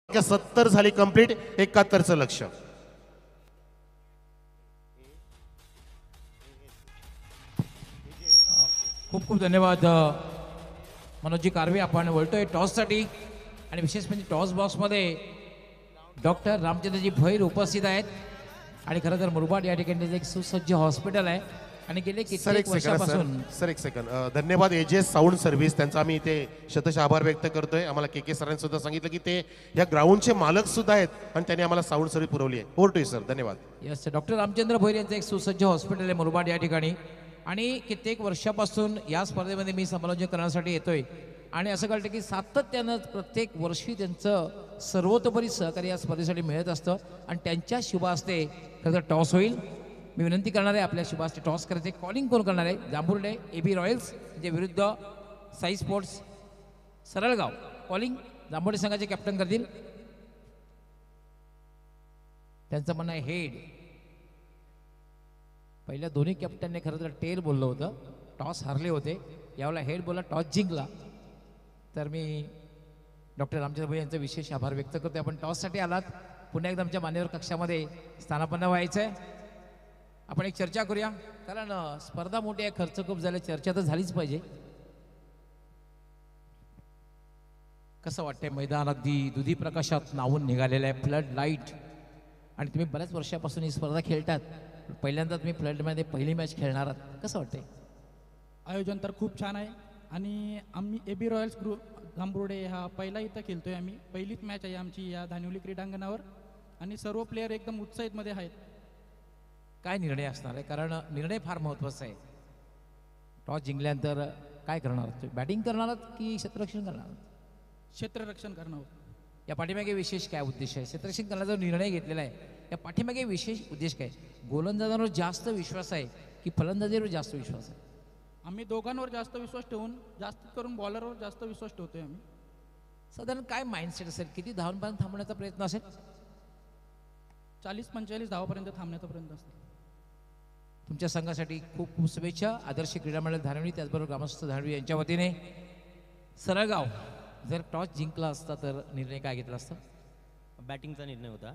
70 झाली कंप्लीट. 71चं लक्ष. खूप खूप धन्यवाद मनोजी कारवे. आपण वळतोय टॉससाठी आणि विशेष म्हणजे टॉस बॉक्समध्ये डॉक्टर रामचंद्रजी भैर उपस्थित आहेत आणि खरं तर मुरबाड या ठिकाणी एक सुसज्ज हॉस्पिटल आहे आणि गेले सर एक कित्येक वर्षापासून एक सेकंड धन्यवाद एजेस साऊंड सर्व्हिस, त्यांचा आम्ही इथे शतशः आभार व्यक्त करतोय. आम्हाला के सरांनी सुद्धा सांगितलं की ते या ग्राउंडचे मालक सुद्धा आहेत आणि त्यांनी आम्हाला साऊंड सर्व्हिस पुरवली आहे. Over to you sir. धन्यवाद. यस, डॉक्टर रामचंद्र भैर यांचं एक सुसज्ज हॉस्पिटल आहे मुरबाड या ठिकाणी आणि कित्येक वर्षापासून या स्पर्धेमध्ये मी समालोचन करण्यासाठी येतोय आणि असं कळतं की सातत्यानं प्रत्येक वर्षी त्यांचं सर्वतोपरी सहकार्य या स्पर्धेसाठी मिळत असतं आणि त्यांच्या शुभ हस्ते खरं तर टॉस होईल. मी विनंती करणार आहे आपल्या शुभ हस्ते टॉस करायचे. कॉलिंग कोण करणार आहे? जांभुर्डे AB रॉयल्स जे विरुद्ध साई स्पोर्ट्स सरळगाव. कॉलिंग जांभुर्डे संघाचे कॅप्टन करतील. त्यांचं म्हणणं आहे हेड. पहिल्या दोन्ही कॅप्टनने खरं तर टेल बोललं होतं, टॉस हारले होते. यावेळेला हेड बोलला, टॉस जिंकला. तर मी डॉक्टर रामचंद्र भाई यांचा विशेष आभार व्यक्त करतो. आपण टॉससाठी आलात, पुन्हा एकदा आमच्या मान्यवर कक्षामध्ये स्थानापन्न व्हायचं आहे. आपण एक चर्चा करूया, कारण स्पर्धा मोठी आहे, खर्च खूप झाले, चर्चा तर झालीच पाहिजे. कसं वाटतंय मैदान अगदी दुधी प्रकाशात नावून निघालेलं आहे, फ्लड लाईट, आणि तुम्ही बऱ्याच वर्षापासून ही स्पर्धा खेळतात. पहिल्यांदा तुम्ही फ्लडमध्ये पहिली मॅच खेळणार आहात, कसं वाटतंय? आयोजन तर खूप छान आहे आणि आम्ही AB रॉयल्स ग्रुप जांभुर्डे हा पहिला इथं खेळतोय. आम्ही पहिलीच मॅच आहे आमची या धानिवली क्रीडांगणावर आणि सर्व प्लेयर एकदम उत्साहितमध्ये आहेत. काय निर्णय असणार आहे? कारण निर्णय फार महत्त्वाचा आहे. टॉस जिंकल्यानंतर काय करणार आहात? बॅटिंग करणार आहात की क्षेत्ररक्षण करणार आहात? क्षेत्ररक्षण करणार. या पाठीमागे विशेष काय उद्देश आहे? क्षेत्ररक्षण करण्याचा निर्णय घेतलेला आहे, या पाठीमागे विशेष उद्देश काय? गोलंदाजांवर जास्त विश्वास आहे की फलंदाजीवर जास्त विश्वास आहे? आम्ही दोघांवर जास्त विश्वास ठेवून जास्त करून बॉलरवर जास्त विश्वास ठेवतोय आम्ही. साधारण काय माइंडसेट असेल? किती धावांपर्यंत थांबण्याचा प्रयत्न असेल? 40-45 धावापर्यंत थांबण्याचा प्रयत्न असतो. तुमच्या संघासाठी खूप खूप शुभेच्छा. आदर्श क्रीडा मंडळ धानवडी, त्याचबरोबर ग्रामस्थ धानवडी यांच्या वतीने. सरळगाव, जर टॉस जिंकला असता तर निर्णय काय घेतला असता? बॅटिंगचा निर्णय होता.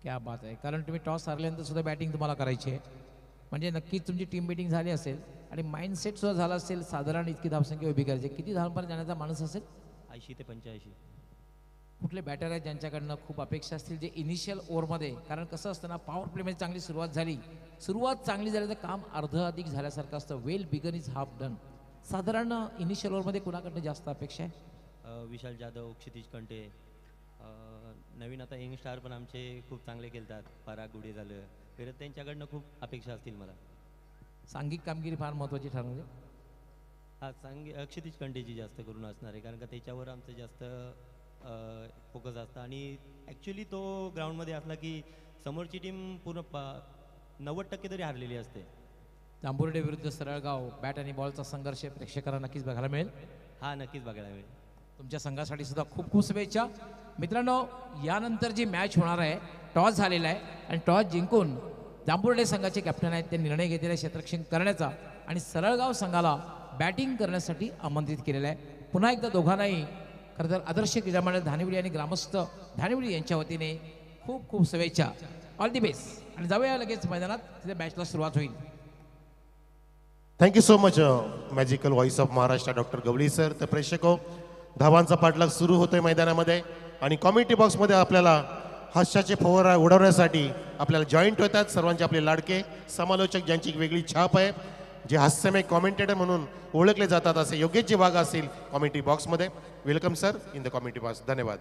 क्या बात आहे, कारण तुम्ही टॉस हरल्यानंतर सुद्धा बॅटिंग तुम्हाला करायची आहे, म्हणजे नक्कीच तुमची टीम मीटिंग झाली असेल आणि माइंडसेट सुद्धा झाला असेल. साधारण इतकी धावसंख्या उभी करायची, किती धावांपर्यंत जाण्याचा माणूस असेल? 80 ते 85. कुठले बॅटर आहेत ज्यांच्याकडनं खूप अपेक्षा असतील जे इनिशियल ओव्हरमध्ये, कारण कसं असतं ना, पॉवर प्लेमध्ये चांगली सुरुवात झाली, सुरुवात चांगली झाली तर काम अर्ध अधिक झाल्यासारखं असतं. Well begun is half done. साधारण इनिशियल ओव्हरमध्ये कुणाकडनं जास्त अपेक्षा आहे? विशाल जाधव, क्षितिज कंटे, नवीन आता यंग स्टार पण आमचे खूप चांगले खेळतात, पराग गुडे झालं, तर त्यांच्याकडनं खूप अपेक्षा असतील मला. सांघिक कामगिरी फार महत्त्वाची ठरवते. हा क्षितिज कंटेची जास्त करून असणार आहे, कारण का त्याच्यावर आमचं जास्त फोकस असतं आणि ॲक्च्युली तो ग्राउंडमध्ये असला की समोरची टीम पूर्ण 90% तरी हारलेली असते. जांभुर्डे विरुद्ध सरळगाव बॅट आणि बॉलचा संघर्ष प्रेक्षकांना नक्कीच बघायला मिळेल. हा नक्कीच बघायला मिळेल. तुमच्या संघासाठी सुद्धा खूप खूप शुभेच्छा. मित्रांनो, यानंतर जी मॅच होणार आहे, टॉस झालेला आहे आणि टॉस जिंकून जांभुर्डे संघाचे कॅप्टन आहेत ते निर्णय घेतलेला क्षेत्ररक्षण करण्याचा आणि सरळगाव संघाला बॅटिंग करण्यासाठी आमंत्रित केलेलं आहे. पुन्हा एकदा दोघांनाही खरं तर आदर्श क्रीडा मंडळ धानिवडी आणि ग्रामस्थ धानिवडी यांच्या वतीने खूप खूप शुभेच्छा. All the best. आणि जाऊया लगेच मैदानात, तिथे मॅचला सुरुवात होईल. Thank you so much magical voice of Maharashtra doctor Gawali sir. तर प्रेक्षको, धावांचा पाठलाग सुरू होतोय मैदानामध्ये आणि कॉमेंट्री बॉक्समध्ये आपल्याला हास्याचे फवारा उडवण्यासाठी आपल्याला जॉईंट होतात सर्वांचे आपले लाडके समालोचक, ज्यांची एक वेगळी छाप आहे, जे हास्यमय कॉमेंटेटर म्हणून ओळखले जातात, असे योगेशजी वाघ असतील कॉमेंट्री बॉक्समध्ये. Welcome sir in the commentary box. धन्यवाद.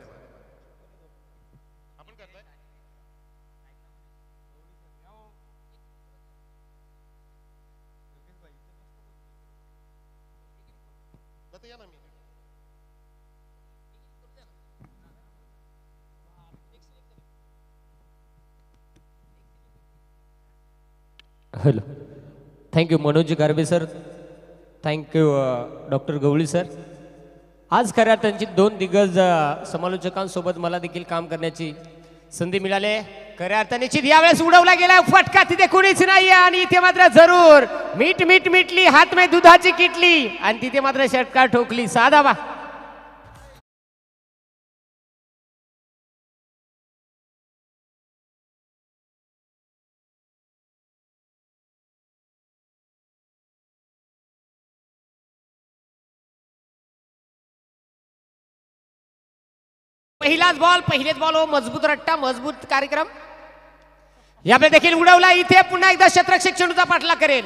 Hello, thank you Manoj Garbe sir, thank you doctor Gawali sir. आज खऱ्या त्यांची 2 दिग्गज समालोचकांसोबत मला देखील काम करण्याची संधी मिळाली. खऱ्या अर्थाने यावेळेस उडवला गेला फटका, तिथे कुणीच नाही आणि इथे मात्र जरूर मीठ मीठ मिटली हात में दुधाची किटली आणि तिथे मात्र षटकार ठोकली. साधा बा. पहिलाच बॉल, पहिलेच बॉल हो, मजबूत रट्टा, मजबूत कार्यक्रम. यावेळी देखील उडवला, इथे पुन्हा एकदा क्षेत्ररक्षक चेंडूचा पाठलाग करेल.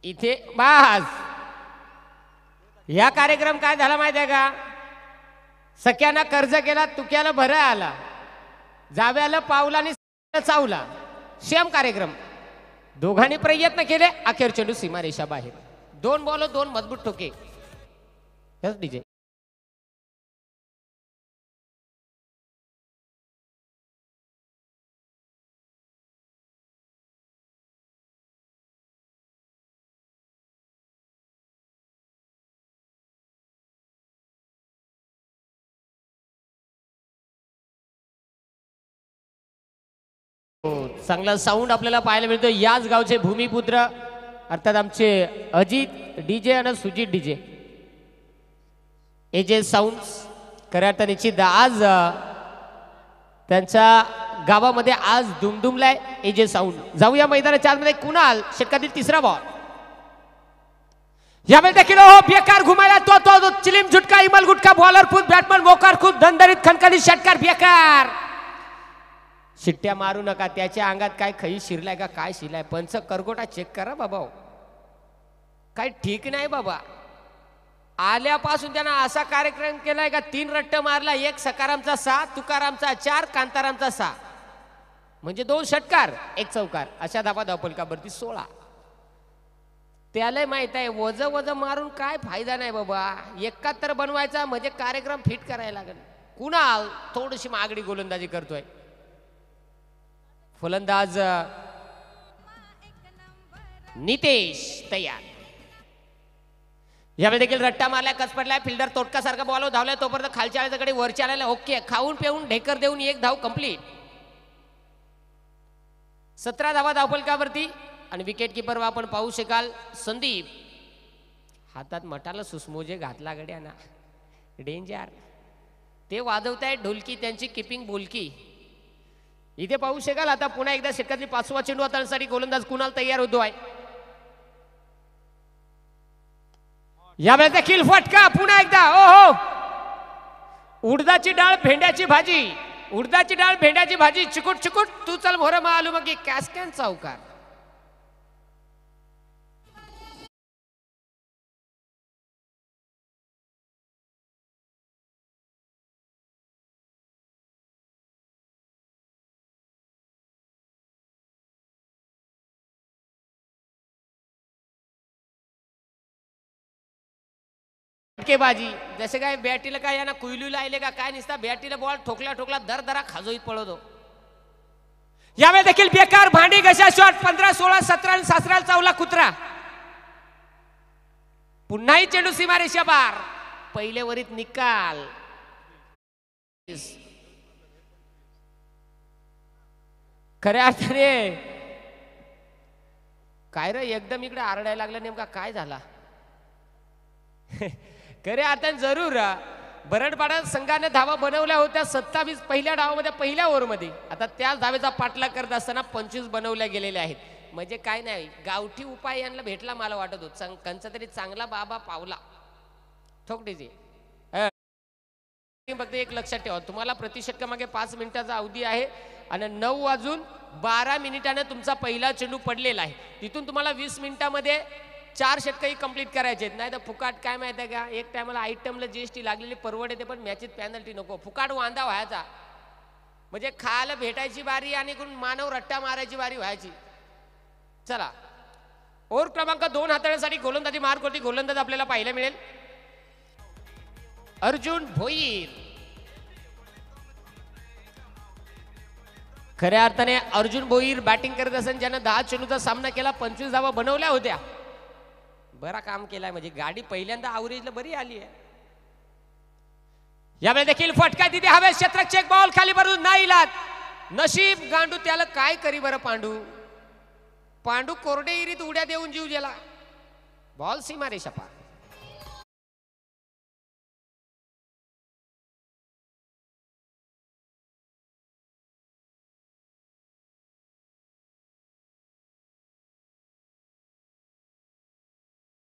इथे बास. या कार्यक्रम काय झाला माहिती आहे का? सख्याना कर्ज केला, तुक्याला भरा आला, जाव्याला पावलाने चावला. सेम कार्यक्रम, दोघांनी प्रयत्न केले, अखेर चेंडू सीमारेषा बाहेर. 2 बॉल 2 मजबूत ठोके. Yes DJ. चांगला साऊंड आपल्याला पाहायला मिळतो. याच गावचे भूमिपुत्र अर्थात आमचे अजित डीजे आणि सुजित डीजे, एजे साऊंड्स. खऱ्या अर्थाने निश्चित आज त्यांच्या गावामध्ये आज दुमदुमलाय एजे साऊंड. जाऊया मैदानाच्या आतमध्ये. कुणाल षटकातील 3रा बॉल. यावेळी देखील बेकार घुमायला तो चिलीम झुटका, इमल गुटका, बॉलर खुद, बॅटमॅन मोकार खुद, दणदणीत खणखणीत षटकार बेकार. शिट्ट्या मारू नका, त्याच्या अंगात काय खई शिरलाय का काय शिरलाय? पंच करगोटा चेक करा बाबा, काय ठीक नाही बाबा. आल्यापासून त्यांना असा कार्यक्रम केलाय का 3 रट्ट मारला, 1 सकारामचा 6, तुकारामचा 4, कांतारामचा 6, म्हणजे 2 षटकार 1 चौकार. अशा धावा धावपलकावरती 16. त्याला माहित आहे वज वज मारून काय फायदा नाही बाबा. 71 बनवायचा म्हणजे कार्यक्रम फिट करायला लागेल. कुणाल थोडीशी मागडी गोलंदाजी करतोय. फलंदाज नितेश तयार. यावेळी देखील रट्टा मारलाय, कच पडलाय, फिल्डर तोटकासारखा बॉल धावलाय, तोपर्यंत खालच्या आल्याकडे वरच्या आल्याला ओके, खाऊन पिऊन ढेकर देऊन 1 धाव कंप्लीट. 17 धावा धावपलकावरती आणि विकेट किपर आपण पाहू शकाल संदीप. हातात मटाला सुसमोजे घातला गड्या ना, डेंजर. ते वाजवतायत ढोलकी, त्यांची किपिंग बोलकी. इथे पाहू शकाल आता पुन्हा एकदा षटकातली 5वा चेंडू हाताळण्यासाठी गोलंदाज कुणाल तयार होतो आहे. यावेळेस देखील फटका पुन्हा एकदा. ओहो, उडदाची डाळ भेंड्याची भाजी, उडदाची डाळ भेंड्याची भाजी, चिकुट चिकुट तू चल मोर मालू मग कॅस्कॅन चौकार. बाजी जसे काय बॅटीला काय ना कुयलूला आले का काय निसता बॅटीला बॉल ठोकला ठोकला दर दरा खाजोईत पळवतो. यावेळी देखील बेकार भांडी घशा शॉट. 15, 16, 17 आणि सासराला चावला कुत्रा. पुन्हाही चेंडू सीमारेषा पार. पहिले वरीत निकाल. खऱ्या अर्थाने काय रे एकदम इकडे आरडायला लागला, नेमका काय झाला? खऱ्या अर्थाने जरूर बरडपाडा संघाने धावा बनवल्या होत्या 27 पहिल्या डावामध्ये, पहिल्या ओव्हरमध्ये. आता त्याच धावेचा पाठलाग करत असताना 25 बनवल्या गेलेल्या आहेत. म्हणजे काय नाही, गावठी उपाय यांना भेटला मला वाटत होत. कंचा तरी चांगला बाबा पावला ठोकटीचे. फक्त एक लक्षात ठेवा, तुम्हाला प्रतिषटकामागे 5 मिनिटाचा अवधी आहे आणि 9 वाजून 12 मिनिटाने तुमचा पहिला चेंडू पडलेला आहे. तिथून तुम्हाला 20 मिनिटामध्ये 4 षटकही कंप्लीट करायचे आहेत. नाही तर फुकाट काय माहिती आहे का, एक टायमाला आयटमला GST लागलेली परवडते पण मॅचेत पॅनल्टी नको. फुकाट वांदा व्हायचा म्हणजे खायला भेटायची बारी आणि मानव रट्टा मारायची बारी व्हायची. चला, ओव्हर क्रमांक 2 हाताळण्यासाठी गोलंदाजी मार्क होती. गोलंदाज आपल्याला पाहायला मिळेल अर्जुन भोईर. खऱ्या अर्थाने अर्जुन भोईर बॅटिंग करत असेल, ज्यानं 10 चेंडूचा सामना केला, 25 धावा बनवल्या होत्या. बरा काम केलाय, म्हणजे गाडी पहिल्यांदा अवरेजला बरी आली आहे. यावेळी देखील फटका तिथे हवे. क्षेत्ररक्षक चेक बॉल खाली भरून नाही लात. नशीब गांडू त्याला काय करी बरं. पांडू कोरडे इरीत उड्या देऊन जीव गेला. बॉल सीमा रेषा पार.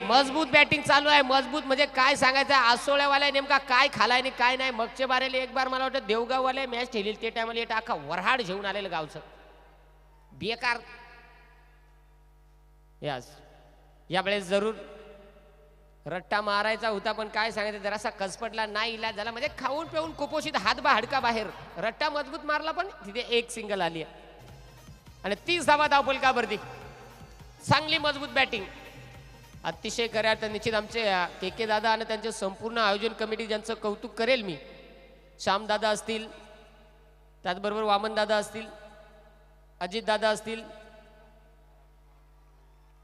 मजबूत बॅटिंग चालू आहे. मजबूत म्हणजे काय सांगायचं, आसोळ्यावाल्या नेमका काय खालाय आणि काय नाही. मगचे बारेला एक बार मला वाटतं देवगाववाले मॅच ठेवली, ते टायमाला एक आखा वरहाड घेऊन आलेलं गावचं बेकार. यास यावेळेस जरूर रट्टा मारायचा होता पण काय सांगायचं, जरासा कसपटला, नाही इलाज झाला. म्हणजे खाऊन पिऊन कुपोषित, हात हाडका बाहेर. रट्टा मजबूत मारला पण तिथे एक सिंगल आली आणि 30 धावा धावपलकावरती. चांगली मजबूत बॅटिंग. अतिशय खऱ्या अर्थाने निश्चित आमचे के दादा आणि त्यांचे संपूर्ण आयोजन कमिटी, ज्यांचं कौतुक करेल मी. श्याम दादा असतील, त्याचबरोबर वामन दादा असतील, अजित दादा असतील,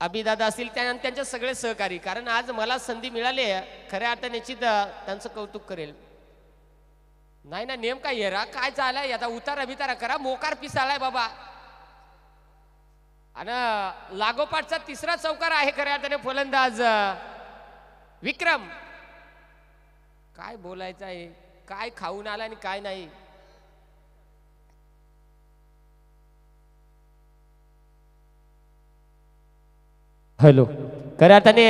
अभिदादा असतील, त्यांचे सगळे सहकारी. कारण आज मला संधी मिळाली आहे, खऱ्या अर्थाने निश्चित त्यांचं कौतुक करेल. नाही ना, नेमका येरा काय चाललाय आता, उतारा बितारा करा. मोकार पिसाळाय बाबा. आणि लागोपाठचा 3रा चौकार आहे खऱ्या अर्थाने फलंदाज विक्रम. काय बोलायचं आहे, काय खाऊन आला आणि काय नाही. हॅलो, खऱ्या अर्थाने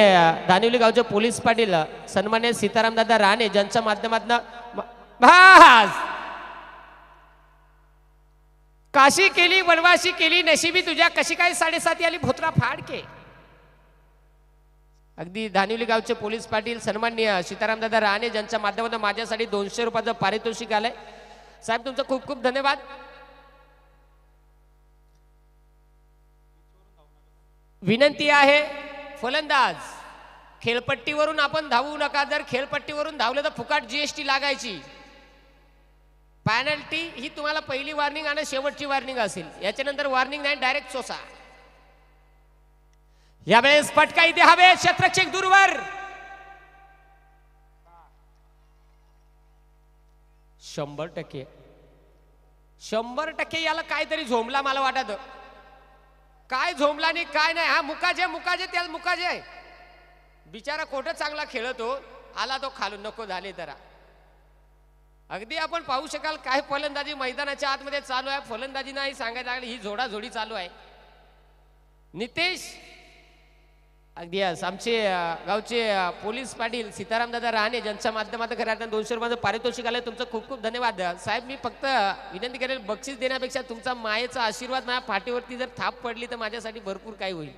दानिवली गावचे पोलीस पाटील सन्मान्य सीताराम दादा राणे, ज्यांच्या माध्यमातून काशी केली वनवासी केली, नशिबी तुझ्या कशी काय 7.5 आली भोत्रा फाडके. अगदी धानिवली गावचे पोलीस पाटील सन्माननीय सीताराम दादा राणे, ज्यांच्या माध्यमातून माझ्यासाठी 200 रुपयाचं पारितोषिक आलंय. साहेब तुमचं खूप खूप धन्यवाद. विनंती आहे फलंदाज, खेळपट्टीवरून आपण धावू नका. जर खेळपट्टीवरून धावलं तर फुकाट GST लागायची. पॅनल्टी ही तुम्हाला पहिली वॉर्निंग आणि शेवटची वॉर्निंग असेल. याच्यानंतर वॉर्निंग नाही, डायरेक्ट सोसा. यावेळेस फटका इथे हवे. क्षेत्ररक्षक दूरवर. 100% याला काहीतरी झोंबला मला वाटत. काय झोंबला नाही काय नाही. हा मुकाजे त्याला मुकाजे बिचारा कोठं चांगला खेळतो, आला तो खालून नको झाले. तर अगदी आपण पाहू शकाल काय फलंदाजी मैदानाच्या आतमध्ये चालू आहे. फलंदाजी नाही सांगायला लागली, ही जोडाजोडी चालू आहे. नितेश अगदी आमचे गावचे पोलीस पाटील सीताराम दादा राणे ज्यांच्या माध्यमातून खऱ्या अर्थानं 200 रुपयाचं पारितोषिक आलं. तुमचं खूप खूप धन्यवाद साहेब. मी फक्त विनंती करेल, बक्षीस देण्यापेक्षा तुमचा मायेचा आशीर्वाद माझ्या पाठीवरती जर थाप पडली तर माझ्यासाठी भरपूर काही होईल.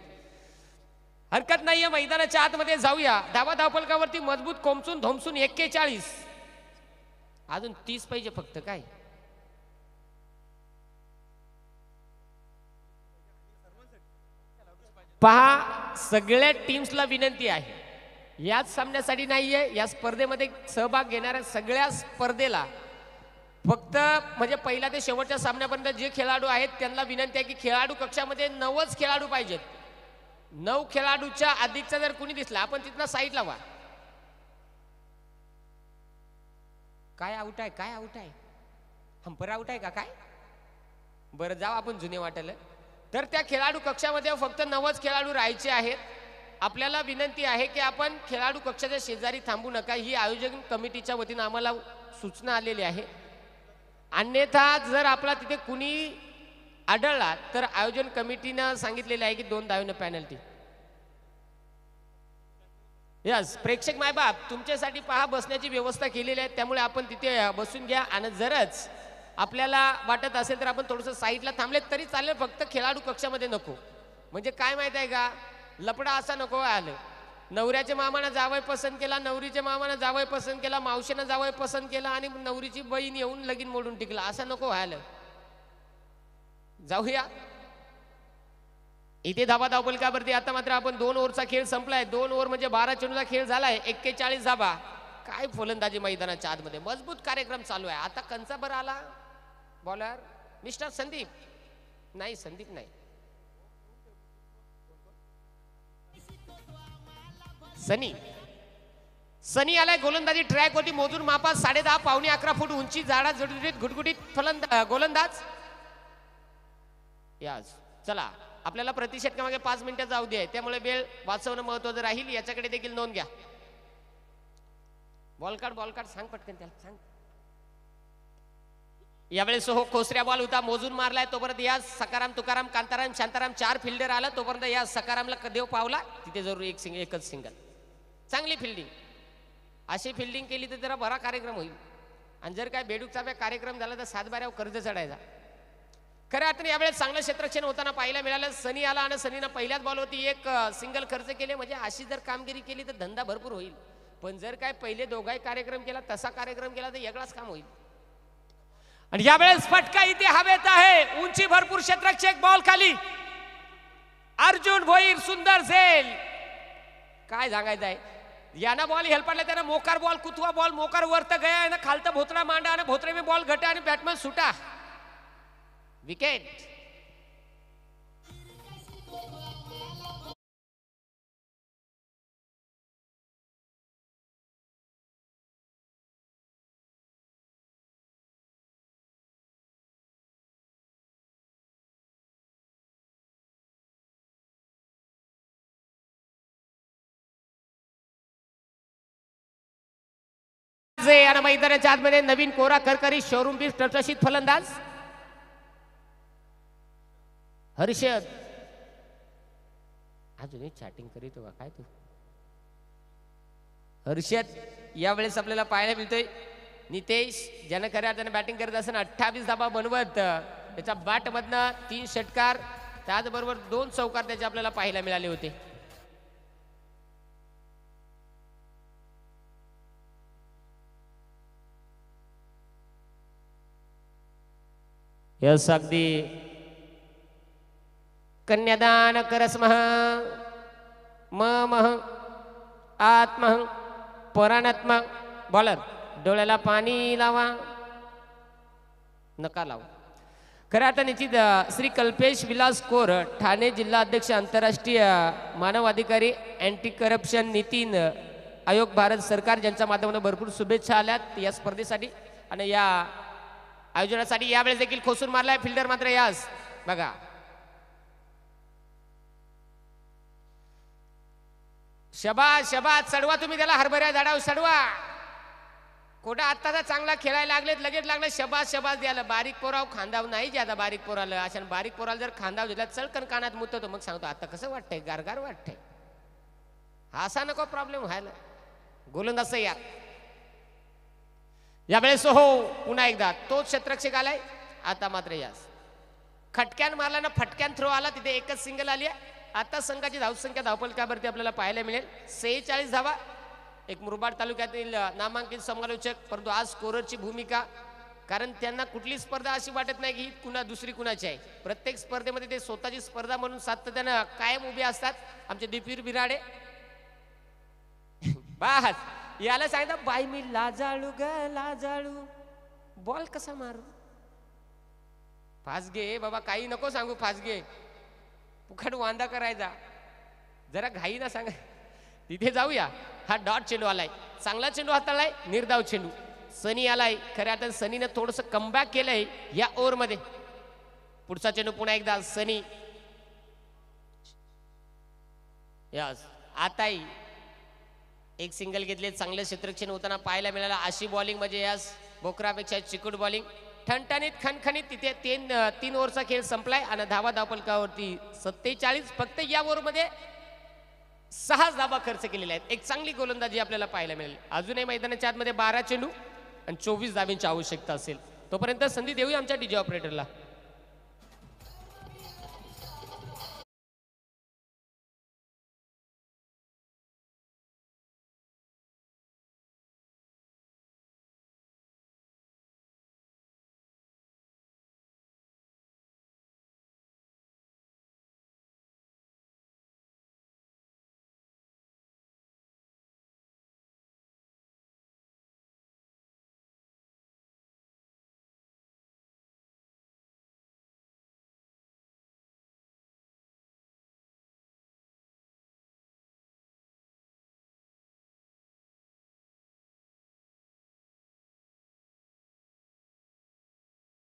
हरकत नाहीये, मैदानाच्या आतमध्ये जाऊया. धावा धावफलकावरती मजबूत कोमचून धोमसून 41. अजून 30 पाहिजे फक्त. काय पहा, सगळ्या टीम्सला विनंती आहे, याच सामन्यासाठी नाहीये, या स्पर्धेमध्ये सहभाग घेणाऱ्या सगळ्या स्पर्धेला फक्त म्हणजे पहिल्या ते शेवटच्या सामन्यापर्यंत जे खेळाडू आहेत त्यांना विनंती आहे की खेळाडू कक्षामध्ये 9च खेळाडू पाहिजेत. 9 खेळाडूच्या अधिकचा जर कुणी दिसला आपण तिथनं साईड लावा. काय आउट आहे, काय आउट आहे, हंपर आउट आहे का काय? बरं जाऊ आपण जुने वाटेल. तर त्या खेळाडू कक्षामध्ये फक्त 9च खेळाडू राहायचे आहेत. आपल्याला विनंती आहे की आपण खेळाडू कक्षाच्या शेजारी थांबू नका, ही आयोजन कमिटीच्या वतीनं आम्हाला सूचना आलेली आहे. अन्यथा जर आपला तिथे कुणी आढळला तर आयोजन कमिटीनं सांगितलेलं आहे की 2 धावेनं पेनल्टी. यस, प्रेक्षक मायबाप तुमच्यासाठी पहा बसण्याची व्यवस्था केलेली आहे, त्यामुळे आपण तिथे बसून घ्या. आणि जरच आपल्याला वाटत असेल तर आपण थोडंसं साईडला थांबले तरी चालेल, फक्त खेळाडू कक्षामध्ये नको. म्हणजे काय माहित आहे का, लपडा असा नको आलं. नवऱ्याच्या मामानं जावई पसंत केला, नवरीच्या मामानं जावई पसंत केला, मावशीनं जावई पसंत केला आणि नवरीची बहीण येऊन लगीन मोडून टिकला, असं नको व्हायला. जाऊया इथे धाबा धावपलकावरती. आता मात्र आपण 2 ओव्हरचा खेळ संपलाय. 2 ओव्हर म्हणजे 12 चेंडूचा खेळ झालाय. 41 धाबा. काय फलंदाजी मैदानाच्या आतमध्ये, मजबूत कार्यक्रम चालू आहे. आता कंचा बरं आला बॉलर मिस्टर संदीप, नाही संदीप नाही, सनी. सनी आलाय. गोलंदाजी ट्रॅक होती, मोजून मापात 10.5 पावणे 11 फूट उंची, जाडा जडीत गुटगुटीत गोलंदाज. यास चला, आपल्याला प्रतिषेधकामागे 5 मिनिटं जाऊ दे, त्यामुळे वेळ वाचवणं महत्वाचं राहील, याच्याकडे देखील नोंद घ्या. बॉल काढ सांग पटकन त्याला सांग. यावेळेस हो कोसऱ्या बॉल होता, मोजून मारलाय. तोपर्यंत या सकाराम तुकाराम कांताराम शांताराम 4 फिल्डर आला. तोपर्यंत या सकारामला देव पावला, तिथे जरूर एकच सिंगल. चांगली फिल्डिंग, अशी फिल्डिंग केली तर जरा बरा कार्यक्रम होईल. आणि जर काय बेडूकचा कार्यक्रम झाला तर 7 बाऱ्यावर कर्ज चढायचा. खऱ्या अर्थाने यावेळेस चांगलं क्षेत्रक्षण होताना पाहायला मिळालं. सनी आला आणि सनीनं पहिल्याच बॉलवरती 1 सिंगल खर्च केले. म्हणजे अशी जर कामगिरी केली तर धंदा भरपूर होईल. पण जर काय पहिले दोघाही कार्यक्रम केला, तसा कार्यक्रम केला तर वेगळाच काम होईल. आणि यावेळेस फटका इथे हवेत आहे, उंची भरपूर क्षेत्रक्षक, बॉल खाली. अर्जुन भोईर सुंदर झेल. काय सांगायचं आहे, याना बॉल हेल्प पडला, त्यानं मोकार बॉल कुतवा बॉल मोकार वरत गया आणि खालतं भोतरा मांडा आणि भोतरे में बॉल घटा आणि बॅटमॅन सुटा. विकेट. आणि मैदानाच्या आतमध्ये नवीन कोरा करकरी शोरूम बीस टर्चशीत फलंदाज हर्षद. अजूनही चॅटिंग करीत का काय तू? हर्षद यावेळेस आपल्याला पाहायला मिळतोय. नितेश ज्यानं खऱ्या अर्थाने बॅटिंग करत असताना 28 धाबा बनवत त्याच्या बॅट मधनं 3 षटकार, त्याचबरोबर 2 चौकार त्याचे आपल्याला पाहायला मिळाले होते. यस अगदी कन्यादान करस्मः ममः आत्मः पराणात्मा. बॉलर डोळ्याला पाणी लावा, नका लावा. खऱ्या अर्थाने श्री कल्पेश विलास कोर, ठाणे जिल्हा अध्यक्ष, आंतरराष्ट्रीय मानव अधिकारी, अँटी करप्शन नितीन आयोग भारत सरकार, ज्यांच्या माध्यमातून भरपूर शुभेच्छा आल्यात या स्पर्धेसाठी आणि या आयोजनासाठी. यावेळेस देखील खोसून मारलाय फिल्डर मात्र यास बघा. शबाज शबाज, चढवा तुम्ही त्याला, हरभऱ्या झाडावर चढवा. कोडा आत्ताचा चांगला खेळायला लागलेत, लगेच लागले शबाज शबाज द्यायला. बारीक पोराव खांदाव नाही ज्यादा बारीक पोराला. अशा बारीक पोराला जर खांदाव दिला चळकन कानात मुततो, मग सांगतो आता कसं वाटतंय, गारगार वाटतंय. असा नको प्रॉब्लेम व्हायला. गोलंदाज यार यावेळेस हो पुन्हा एकदा तोच क्षेत्ररक्षक आलाय. आता मात्र यास खटक्यान मारला ना, फटक्यान थ्रो आला, तिथे एकच सिंगल आली आहे. आता संघाची धावसंख्या धावपलकावरती आपल्याला पाहायला मिळेल 46 धावा. एक मुरबाड तालुक्यातील नामांकित समालोचक, परंतु आज स्कोररची भूमिका, कारण त्यांना कुठली स्पर्धा अशी वाटत नाही की कुणा दुसरी कुणाची आहे. प्रत्येक स्पर्धेमध्ये ते स्वतःची स्पर्धा म्हणून सातत्यानं कायम उभे असतात. आमचे दीपवीर बिराडे बस याला सांगितलं बाई मी लाजाळू ग लाजाळू, बॉल कसा मारू, फास घे बाबा, काही नको सांगू, फास घे, पुखट वांदा करायचा, जरा घाई ना सांगा. तिथे जाऊया. हा डॉट चेंडू आलाय, चांगला चेंडू हाताळलाय, निर्धाव चेंडू. सनी आलाय, खऱ्या आता सनीनं थोडस कमबॅक केलंय या ओव्हर मध्ये. पुढचा चेंडू पुन्हा एकदा सनी. यस आताही एक सिंगल घेतले, चांगले क्षेत्ररक्षण होताना पाहायला मिळालं. अशी बॉलिंग म्हणजे यास बोकरापेक्षा चिकूट बॉलिंग, ठणठणीत खणखणीत. तिथे तीन ओव्हरचा खेळ संपलाय आणि धावा धावपलकावरती 47. फक्त या ओव्हरमध्ये 6 धावा खर्च केलेल्या आहेत. एक चांगली गोलंदाजी आपल्याला पाहायला मिळेल. अजूनही मैदानाच्या आतमध्ये 12 चेंडू आणि 24 धाब्यांची आवश्यकता असेल. तोपर्यंत संधी देऊया आमच्या डीजे ऑपरेटरला.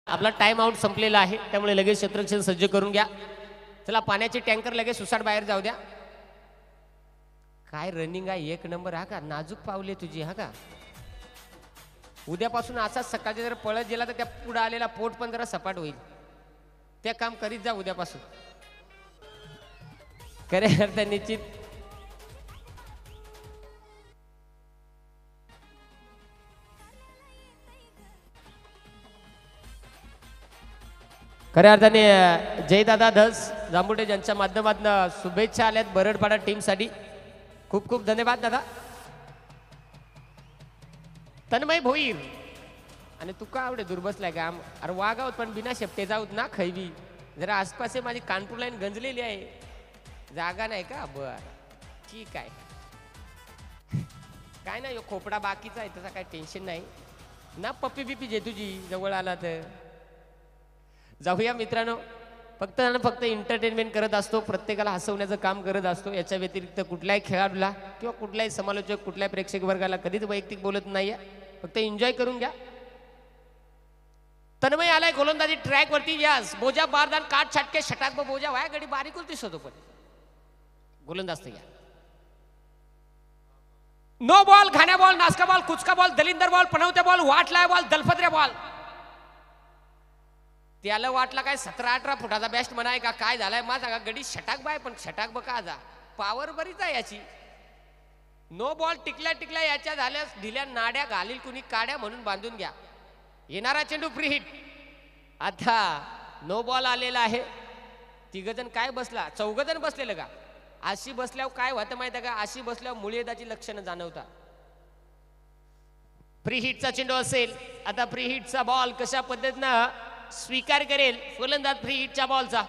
आपला टाइम आउट संपलेला आहे, त्यामुळे लगेच क्षेत्ररक्षण सज्ज करून घ्या. चला पाण्याचे टँकर लगेच सुसाट बाहेर जाऊ द्या. काय रनिंग आहे, एक नंबर. हा का नाजूक पावले तुझी. हा का उद्यापासून असाच सकाळचे जर पळत गेला तर त्या पुढे आलेला पोट पण जरा सपाट होईल. ते काम करीत जा उद्यापासून. खरे अर्थ निश्चित खऱ्या अर्थाने जयदादा धस जांबुटे यांच्या माध्यमातून शुभेच्छा आल्यात बरडपाडा टीमसाठी. खूप खूप धन्यवाद दादा. तन्मय भोईर आणि तू का आवडे दुर्बसलाय का? अरे वागावत पण बिना शेपटे जाऊत ना खैबी. जरा आसपास माझी कानपूर लाईन गंजलेली आहे, जागा नाही का? बर ठीक आहे. काय नाही खोपडा बाकीचा आहे, तसा काय टेन्शन नाही ना. पप्पी बिपी जे तुझी जवळ आला तर जाऊया मित्रांनो. फक्त एंटरटेनमेंट करत असतो, प्रत्येकाला हसवण्याचं काम करत असतो. याच्या व्यतिरिक्त कुठल्याही खेळाडूला किंवा कुठल्याही समालोचक कुठल्याही प्रेक्षक वर्गाला कधीच वैयक्तिक बोलत नाहीये. फक्त एन्जॉय करून घ्या. तन्मय आलाय गोलंदाजी ट्रॅक वरती. यास बोजा बारदान काट छटके षटाक बोजा वाया गडी बारीक दिसतो, पण गोलंदाज या. नो बॉल, घाण्या बॉल, नासका बॉल, कुचका बॉल, दलिंदर बॉल, पनवत्या बॉल, वाटलाय बॉल, दलफद्र्या बॉल. त्याला वाटला काय 17-18 फुटाचा बेस्ट म्हणाय का काय झालाय माझा गडी षटाक बाय, पण षटाक बका जा पावर बरीच आहे याची. नो बॉल टिकल्या याच्या झाल्यास ढिल्या नाड्या घालील कुणी काड्या म्हणून बांधून घ्या. येणारा चेंडू फ्री हिट. आता नो बॉल आलेला आहे. 3 जण काय बसला, 4 जण बसलेलं का? अशी बसल्यावर काय होतं माहिती आहे का? अशी बसल्यावर मुळेदाची लक्षणं जाणवतात. फ्री हिटचा चेंडू असेल. आता फ्री हिटचा बॉल कशा पद्धतीनं स्वीकार करेल फलंदाज फ्री हिटच्या बॉलचा?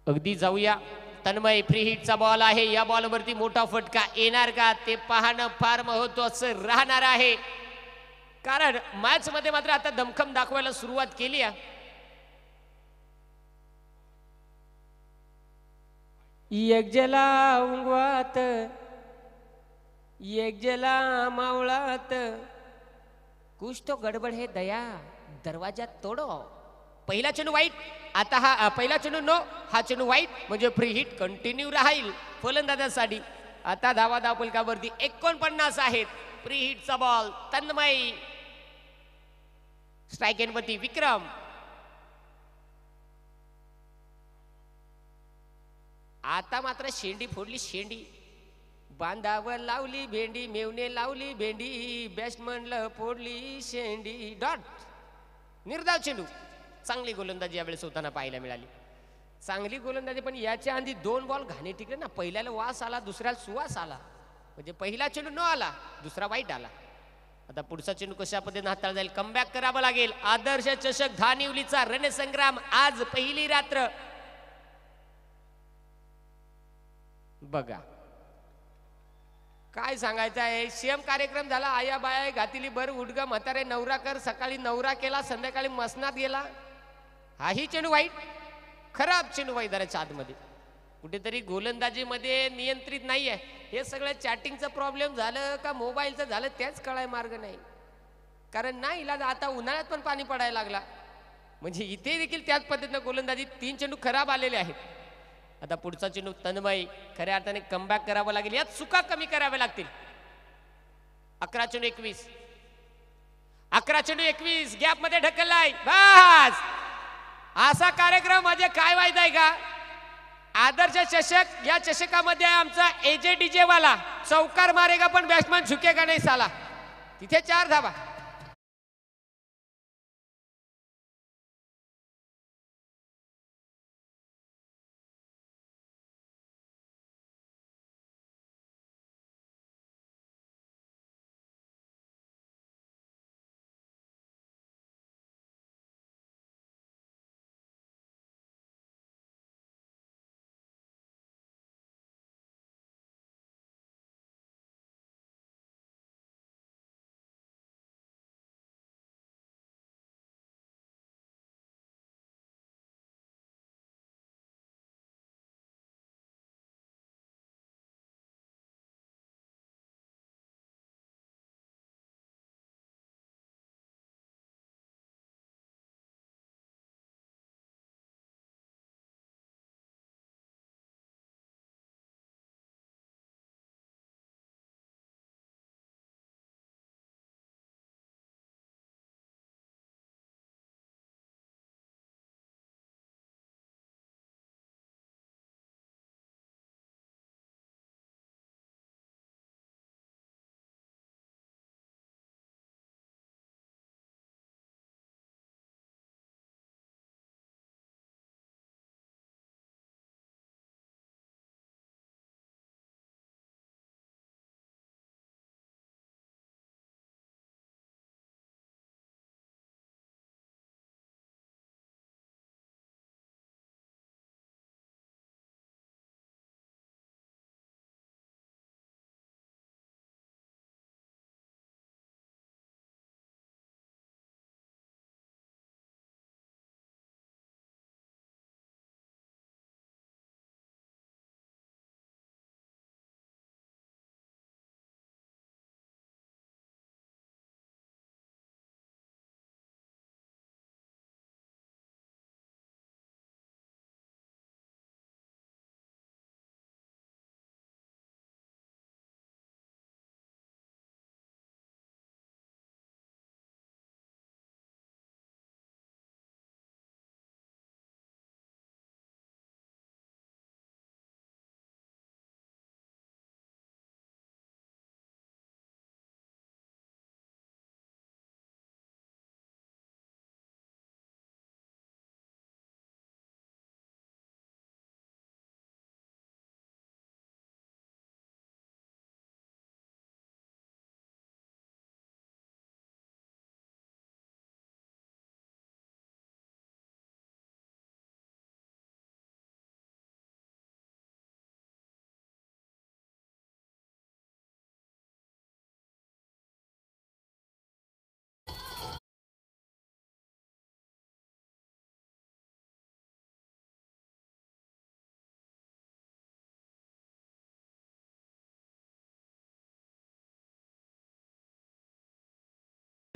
अगदी जाऊया. तन्मय फ्री हिटचा बॉल आहे. या बॉलवरती मोठा फटका येणार का ते पाहणं फार महत्त्वाचं राहणार आहे, कारण मॅच मध्ये मात्र आता दमखम दाखवायला सुरुवात केली आहे. एक जला उंगवात, एक जला मावळात, कुछ तो गडबड है दया, दरवाजा तोडो. पहिला चेंडू वाईट, आता हा पहिला चेंडू नो, हा चेंडू वाईट म्हणजे फ्री हिट कंटिन्यू राहील फलंदाजांसाठी. आता धावा धावफलकावरती 49 आहेत. फ्री हिटचा बॉल तन्मय, स्ट्राईक एंडवरती विक्रम. आता मात्र शेंडी फोडली शेंडी, बांधावर लावली भेंडी, मेवणे लावली भेंडी, बॅट्समनला फोडली शेंडी. डॉट. निर्धाव चेंडू. चांगली गोलंदाजी यावेळेस होताना पाहायला मिळाली. चांगली गोलंदाजी, पण याच्या आधी 2 बॉल घाणे टिकले ना. पहिल्याला वास आला, दुसऱ्याला सुवास आला. म्हणजे पहिला चेंडू न आला, दुसरा वाईट आला. आता पुढचा चेंडू कशा पद्धतीने हाताळला जाईल, कमबॅक करावं लागेल. आदर्श चषक धानिवलीचा रणसंग्राम आज पहिली रात्र. बघा काय सांगायचं आहे. सेम कार्यक्रम झाला. आया बाया घातिली बर उडगा म्हातारे नवरा कर. सकाळी नवरा केला, संध्याकाळी मसनात गेला. हाही चेंडू वाईट, खराब चेंडू मैदानाच्या आतमध्ये. कुठेतरी गोलंदाजीमध्ये नियंत्रित नाही आहे. हे सगळं चॅटिंगचं प्रॉब्लेम झालं का मोबाईलचं झालं त्याच कळाय मार्ग नाही. कारण नाही इलाज, आता उन्हाळ्यात पण पाणी पडायला लागला. म्हणजे इथे देखील त्याच पद्धतीनं गोलंदाजी 3 चेंडू खराब आलेले आहेत. आता पुढचा चेंडू तन्मय, खऱ्या अर्थाने कमबॅक करावं लागेल. यात चुका कमी कराव्या लागतील. 11 चेंडू 21, 11 चेंडू 21 गॅप मध्ये ढकललाय. बस असा कार्यक्रम म्हणजे काय व्हायचा आहे का. आदर्श चषक, या चषकामध्ये आमचा एजे डीजे वाला चौकार मारेगा पण बॅट्समॅन झुकेगा नाही साला. तिथे 4 धावा.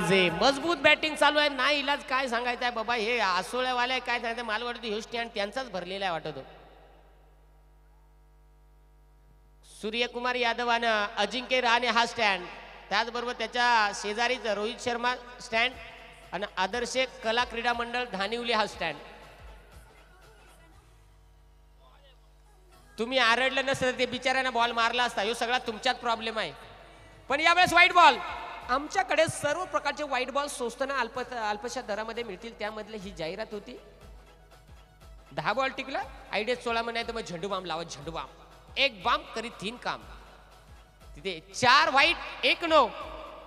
वाजे मजबूत बॅटिंग चालू आहे. नाही इलाज काय सांगायचं आहे बाबा, हे आसोळ्यावाले काय सांगायचं, मला वाटतं ह्यो स्टँड त्यांचाच भरलेला आहे वाटतो. सूर्यकुमार यादवानं अजिंक्य रहाणे हा स्टँड, त्याचबरोबर त्याच्या शेजारीच रोहित शर्मा स्टँड आणि आदर्श कला क्रीडा मंडळ धानिवली हा स्टँड. तुम्ही आरडलं नसतं ते बिचाऱ्यानं बॉल मारला असता, ह्यो सगळा तुमच्यात प्रॉब्लेम आहे. पण यावेळेस व्हाईट बॉल, आमच्याकडे सर्व प्रकारचे व्हाईट बॉल स्वस्ताना अल्पशा दरामध्ये मिळतील, त्यामधली ही जाहिरात होती. 10 बॉल टिकला आयडिया 16 म्हणायचं, मग झेंडू बाम लावा, झेंडू बाम, एक बाम करी 3 काम. तिथे 4 व्हाईट 1 नो,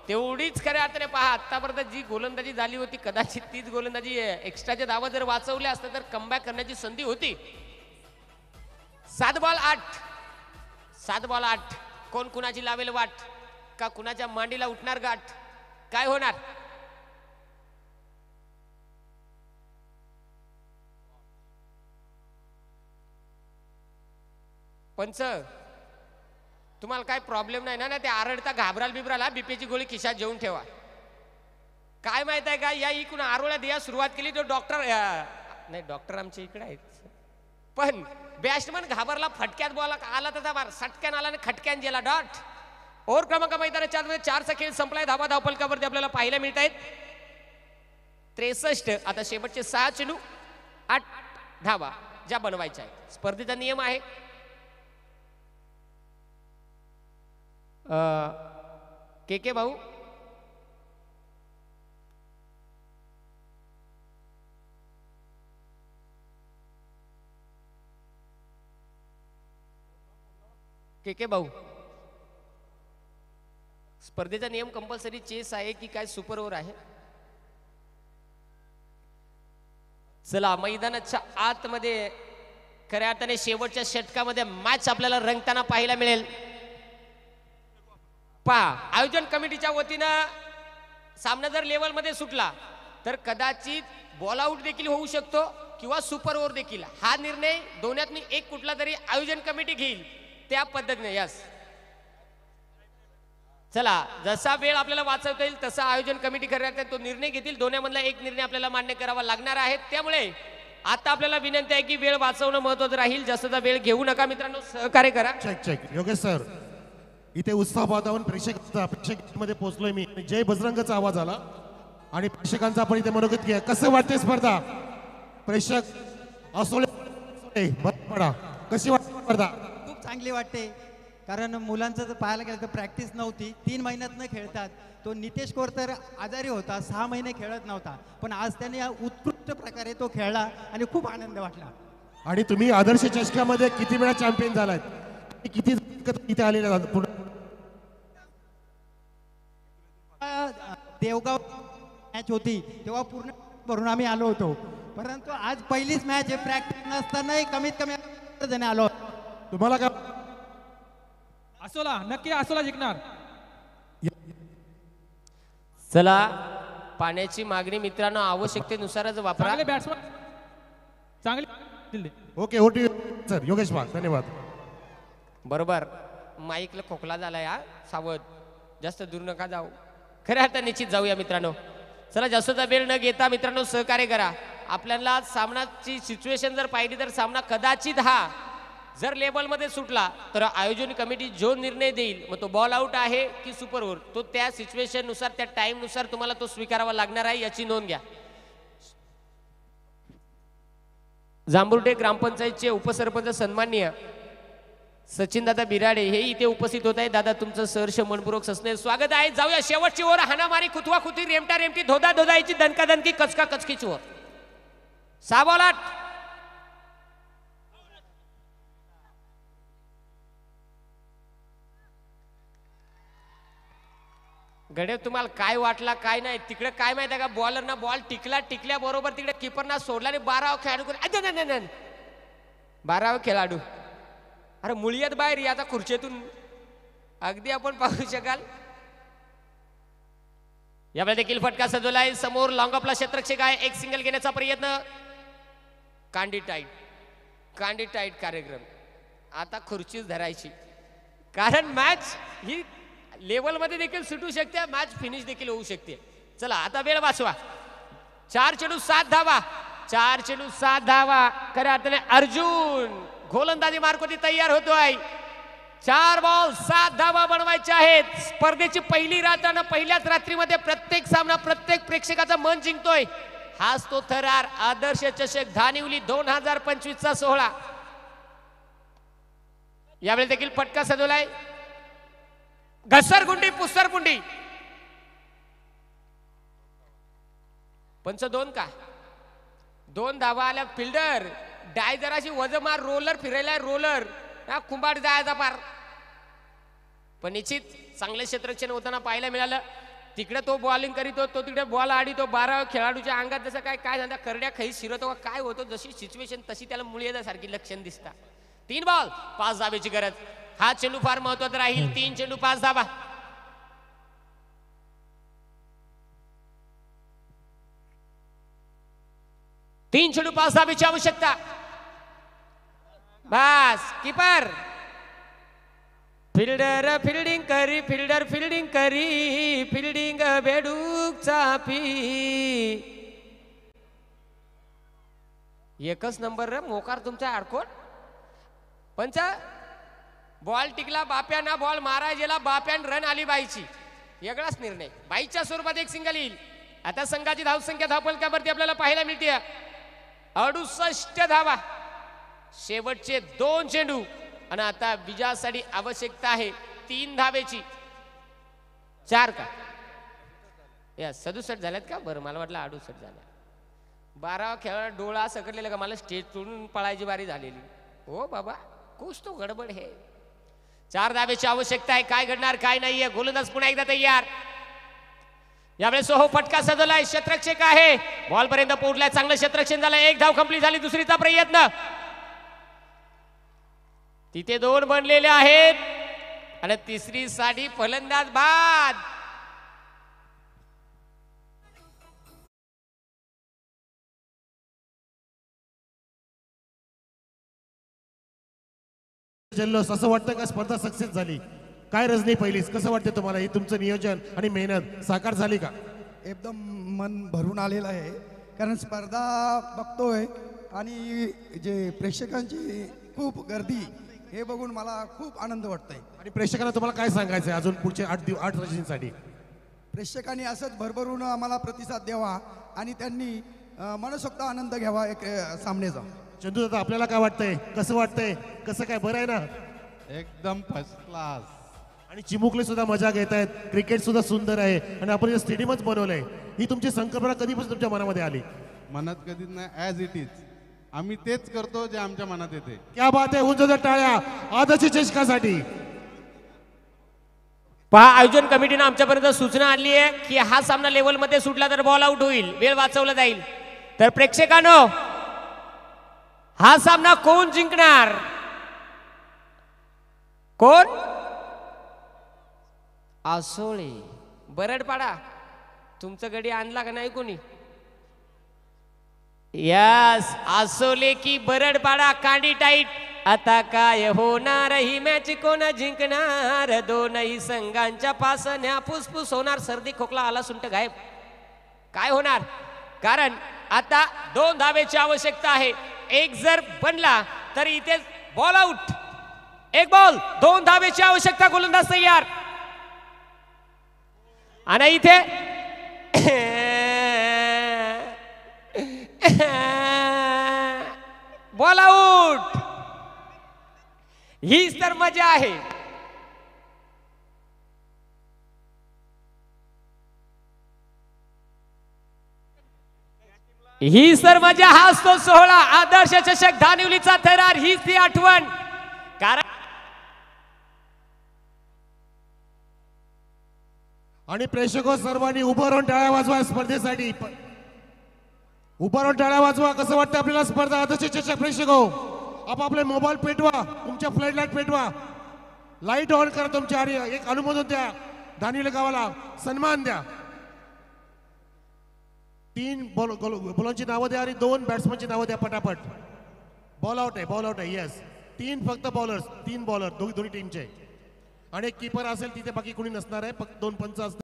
तेवढीच खऱ्या अर्थाने पहा आतापर्यंत जी गोलंदाजी झाली होती, कदाचित तीच गोलंदाजी एक्स्ट्राच्या धावा जर वाचवल्या असत्या तर कमबॅक करण्याची संधी होती. 7 बॉल 8 कोण कुणाची लावेल वाट, का कुणाच्या मांडीला उठणार गाठ, काय होणार. पंच तुम्हाला काय प्रॉब्लेम नाही ना, ते आरडता घाबराल बिबराला, बीपीची गोळी खिशात जेवून ठेवा. काय माहित आहे का, या इकडून आरोळ्या द्या सुरुवात केली तो डॉक्टर नाही, डॉक्टर आमच्या इकडे आहेत, पण बॅट्समन घाबरला, फटक्यात बॉल आला त्याचा बार, सटक्यान आला आणि खटक्यान गेला डॉट. ओव्हर क्रमांक मैदानाच्या 4चा खेळ संपलाय. धावा धावपलकावरती आपल्याला पाहायला मिळत आहेत 63. आता शेवटचे 6 चेंडू 8 धावा ज्या बनवायच्या आहेत. स्पर्धेचा नियम आहे के भाऊ, के भाऊ, स्पर्धेचा नियम कंपल्सरी चेस आहे की काय सुपर ओव्हर आहे. चला मैदानाच्या आतमध्ये खऱ्या अर्थाने शेवटच्या षटकामध्ये मॅच आपल्याला रंगताना पाहायला मिळेल. पहा आयोजन कमिटीच्या वतीनं सामना जर लेवल मध्ये सुटला तर कदाचित बॉल आउट देखील होऊ शकतो किंवा सुपर ओव्हर देखील. हा निर्णय दोन्हीतून एक कुठला तरी आयोजन कमिटी घेईल त्या पद्धतीने. यस चला, जसा वेळ आपल्याला वाचवता येईल तसा आयोजन कमिटी करण्यात तो निर्णय घेतील. दोन्हीमधला एक निर्णय आपल्याला मान्य करावा लागणार आहे. त्यामुळे आता आपल्याला विनंती आहे की वेळ वाचवणं महत्वाचं राहील. जास्तचा वेळ घेऊ नका मित्रांनो, सहकार्य करा. चेक योगेश सर, इथे उत्साह वातावरण प्रेक्षकांमध्ये पोहोचलोय मी. जय बजरंगचा आवाज आला आणि प्रेक्षकांचा आपण इथे मनोगत घ्या. कसं वाटते स्पर्धा, प्रेक्षक असोले पडा, कशी वाटते स्पर्धा. खूप चांगली वाटते, कारण मुलांचं जर पाहायला गेलं तर प्रॅक्टिस नव्हती, 3 महिन्यात न खेळतात. तो नितेश कोर तर आजारी होता, 6 महिने खेळत नव्हता, पण आज त्याने उत्कृष्ट प्रकारे तो खेळला आणि खूप आनंद वाटला. आणि तुम्ही आदर्श चषकामध्ये किती वेळा चॅम्पियन झालात, किती इथे आलेला देवगाव मॅच होती तेव्हा पूर्ण भरून आम्ही आलो होतो, परंतु आज पहिलीच मॅच आहे, प्रॅक्टिस नसतानाही कमीत कमी जण आलो. तुम्हाला काय असोला नक्की असोला जिंकणार. चला पाण्याची मागणी मित्रांनो आवश्यकतेनुसारच वापरा. चांगले बॅट्समन चांगले. ओके ओटी सर, योगेश भाग धन्यवाद. बरोबर, माईकला खोकला झालाय हा, सावध, जास्त दूर नका जाऊ. खऱ्या अर्थाने निश्चित जाऊया मित्रांनो. चला जास्तचा वेळ न घेता मित्रांनो सहकार्य करा. आपल्याला सामनाची सिच्युएशन जर पाहिली तर सामना कदाचित हा जर लेवलमध्ये सुटला तर आयोजन कमिटी जो निर्णय देईल मग तो बॉल आउट आहे की सुपर ओव्हर, तो त्या सिच्युएशन नुसार त्या टाइम नुसार तुम्हाला तो स्वीकारावा लागणार आहे, याची नोंद घ्या. जांभुर्डे ग्रामपंचायतचे उपसरपंच सन्माननीय सचिनदादा बिराडे हे इथे उपस्थित होत आहे. दादा तुमचं सहर्ष मनपूर्वक सस्नेह स्वागत आहे. जाऊया शेवटची ओव्हर, हाणामारी, खुतवा खुती, रेमटा रेमटी, धोदा धोदाईची, दणका दणकी, कचका कचकीची ओव्हर. 6 बॉल 8. गडे तुम्हाला काय वाटला काय नाही तिकडे काय माहिती आहे का, बॉलरना बॉल टिकल्या बरोबर तिकडे किपरना सोडला आणि 12 खेळाडू 12 खेळाडू, अरे मुळियात बाहेर या आता खुर्चीतून अगदी आपण पाहू शकाल. यावेळी देखील फटका सजवलाय. समोर लॉंग ऑफला क्षेत्ररक्षक आहे, एक सिंगल घेण्याचा प्रयत्न. कांडी टाईट कार्यक्रम. आता खुर्चीच धरायची, कारण मॅच ही लेवल मध्ये देखील सुटू शकते, मॅच फिनिश देखील होऊ शकते. चला आता वेळ वाचवा. 4 चेंडू 7 धावा, 4 चेंडू 7 धावा. खऱ्या अर्थाने अर्जुन गोलंदाजी मार्कोती तयार होतोय. 4 बॉल 7 धावा बनवायच्या आहेत. स्पर्धेची पहिली रात्र आणि पहिल्याच रात्रीमध्ये प्रत्येक सामना प्रत्येक प्रेक्षकाचं मन जिंकतोय. हाच तो थरार आदर्श चषक धानिवली 2025चा सोहळा. यावेळी देखील फटका सजवलाय. घसरगुंडी पुसरगुंडी. पंच 2 का 2 धावा आल्या. फिल्डर डाय जराशी वजमार रोलर फिरायला रोलर कुंभार जायचा पार. पण निश्चित चांगले क्षेत्ररक्षण होताना पाहायला मिळालं. तिकडे तो बॉलिंग करीतो, तो तिकडे बॉल आडितो. 12 खेळाडूच्या अंगात जसं काय झालं करड्या खई शिरतो काय होतो जशी सिच्युएशन तशी त्याला मुळे सारखी लक्षण दिसतात. 3 बॉल 5 धावेची गरज. हा चेंडू फार महत्वाचा राहील. 3 चेंडू 5 धावा. तीन चेंडू 5 धावेची आवश्यकता. बस कीपर फिल्डर फिल्डिंग करी, फिल्डर फिल्डिंग करी, फिल्डिंग बेडूक चापी. एकच नंबर रे मोकार तुमचा अडकोट. पंच बॉल टिकला बाप्याना बॉल मारा गेला. बाप्यान रन आली बाईची. वेगळाच निर्णय. बाईच्या स्वरूपात एक सिंगल येईल. आता संघाची धावसंख्या धावफलकावरती आपल्याला पाहायला मिळते 68 धावा. शेवटचे 2 चेंडू आणि आता विजयासाठी आवश्यकता आहे 3 धावेची. 4 का या 67 झाल्यात का? बरं मला वाटलं 68 झाल्या. 12 खेळा डोळा सकटलेला का मला स्टेज सोडून पळायची बारी झालेली. हो बाबा कुछ तो गडबड है. 4 धावेची आवश्यकता आहे. काय घडणार काय नाहीये. गोलंदाज पुन्हा एकदा तयार. यावेळेस सोहो फटका सजवलाय. क्षेत्ररक्षक आहे. बॉल पर्यंत पोहोचलाय. चांगलं क्षेत्ररक्षण झालं. 1 धाव कंप्लीट झाली. दुसरीचा प्रयत्न. तिथे 2 बनलेले आहेत आणि तिसरी साठी फलंदाज बाद. जल्लोष असं वाटतं का स्पर्धा सक्सेस झाली? काय रजनी पहिलीच कसं वाटतं तुम्हाला? हे तुमचं नियोजन आणि मेहनत साकार झाली का? एकदम मन भरून आलेलं आहे. कारण स्पर्धा बघतोय आणि जे प्रेक्षकांची खूप गर्दी हे बघून मला खूप आनंद वाटतोय. आणि प्रेक्षकांना तुम्हाला काय सांगायचं आहे अजून पुढचे 8 रजनीसाठी? प्रेक्षकांनी असंच भरभरून आम्हाला प्रतिसाद द्यावा आणि त्यांनी मनसोक्त आनंद घ्यावा एक सामन्याचा. चंदू दादा आपल्याला काय वाटतंय? कसं वाटतंय? कसं काय? बरं आहे ना? एकदम फर्स्ट क्लास. आणि चिमुकले सुद्धा मजा घेत आहेत. क्रिकेट सुद्धा सुंदर आहे आणि आपण स्टेडियमच बनवलंय. ही तुमची संकल्पना कधीपासून तुमच्या मनामध्ये आली? मनात कधीच नाही. ॲज इट इज आम्ही तेच करतो जे आमच्या मनात येते. क्या बात आहे. उंच टाळ्या आदर्श चषकासाठी. पहा आयोजन कमिटीने आमच्यापर्यंत सूचना आणली आहे की हा सामना लेवल मध्ये सुटला तर बॉल आउट होईल. वेळ वाचवला जाईल. तर प्रेक्षकांनो हा सामना कोण जिंकणार? कोण? आसोळे बरडपाडा. तुमचं गडी आणला का नाही कोणी? यस आसोले की बरडपाडा कांडी टाईट. आता काय होणार? ही मॅच कोण जिंकणार? दोनही संघांच्या पासण्या फुसफुस होणार. सर्दी खोकला आला सुंट गायब. काय होणार? कारण आता 2 धावेची आवश्यकता आहे. 1 जर बनला तर इथे बॉल आउट. 1 बॉल 2 धावेची आवश्यकता. गोलंदाज तयार. आणि इथे बॉल आउट. हीच तर मजा आहे. ही सर मजा. हाच तो सोहळा. आदर्श चषक धानिवलीचा थरार. हीच ती आठवण. कारण आणि प्रेक्षको सर्वांनी उभं राहून टाळ्या वाजवा स्पर्धेसाठी. उभं राहून टाळ्या वाजवा. कसं वाटतं आपल्याला स्पर्धा? आदर्श चषक प्रेक्षको आपापले मोबाईल पेटवा. तुमच्या फ्लड लाईट पेटवा. लाईट ऑन करा तुमच्या. आणि एक अनुमोदन द्या. धानिवली गावाला सन्मान द्या. 3 बॉलांची नावं द्या आणि 2 बॅट्समनची नावं द्या पटापट. बॉल आउट आहे. बॉल आउट आहे. येस 3 फक्त बॉलर्स. 3 बॉलर दोन्ही टीमचे. आणि एक कीपर असेल तिथे. बाकी कोणी नसणार आहे. फक्त 2 पंच असतील.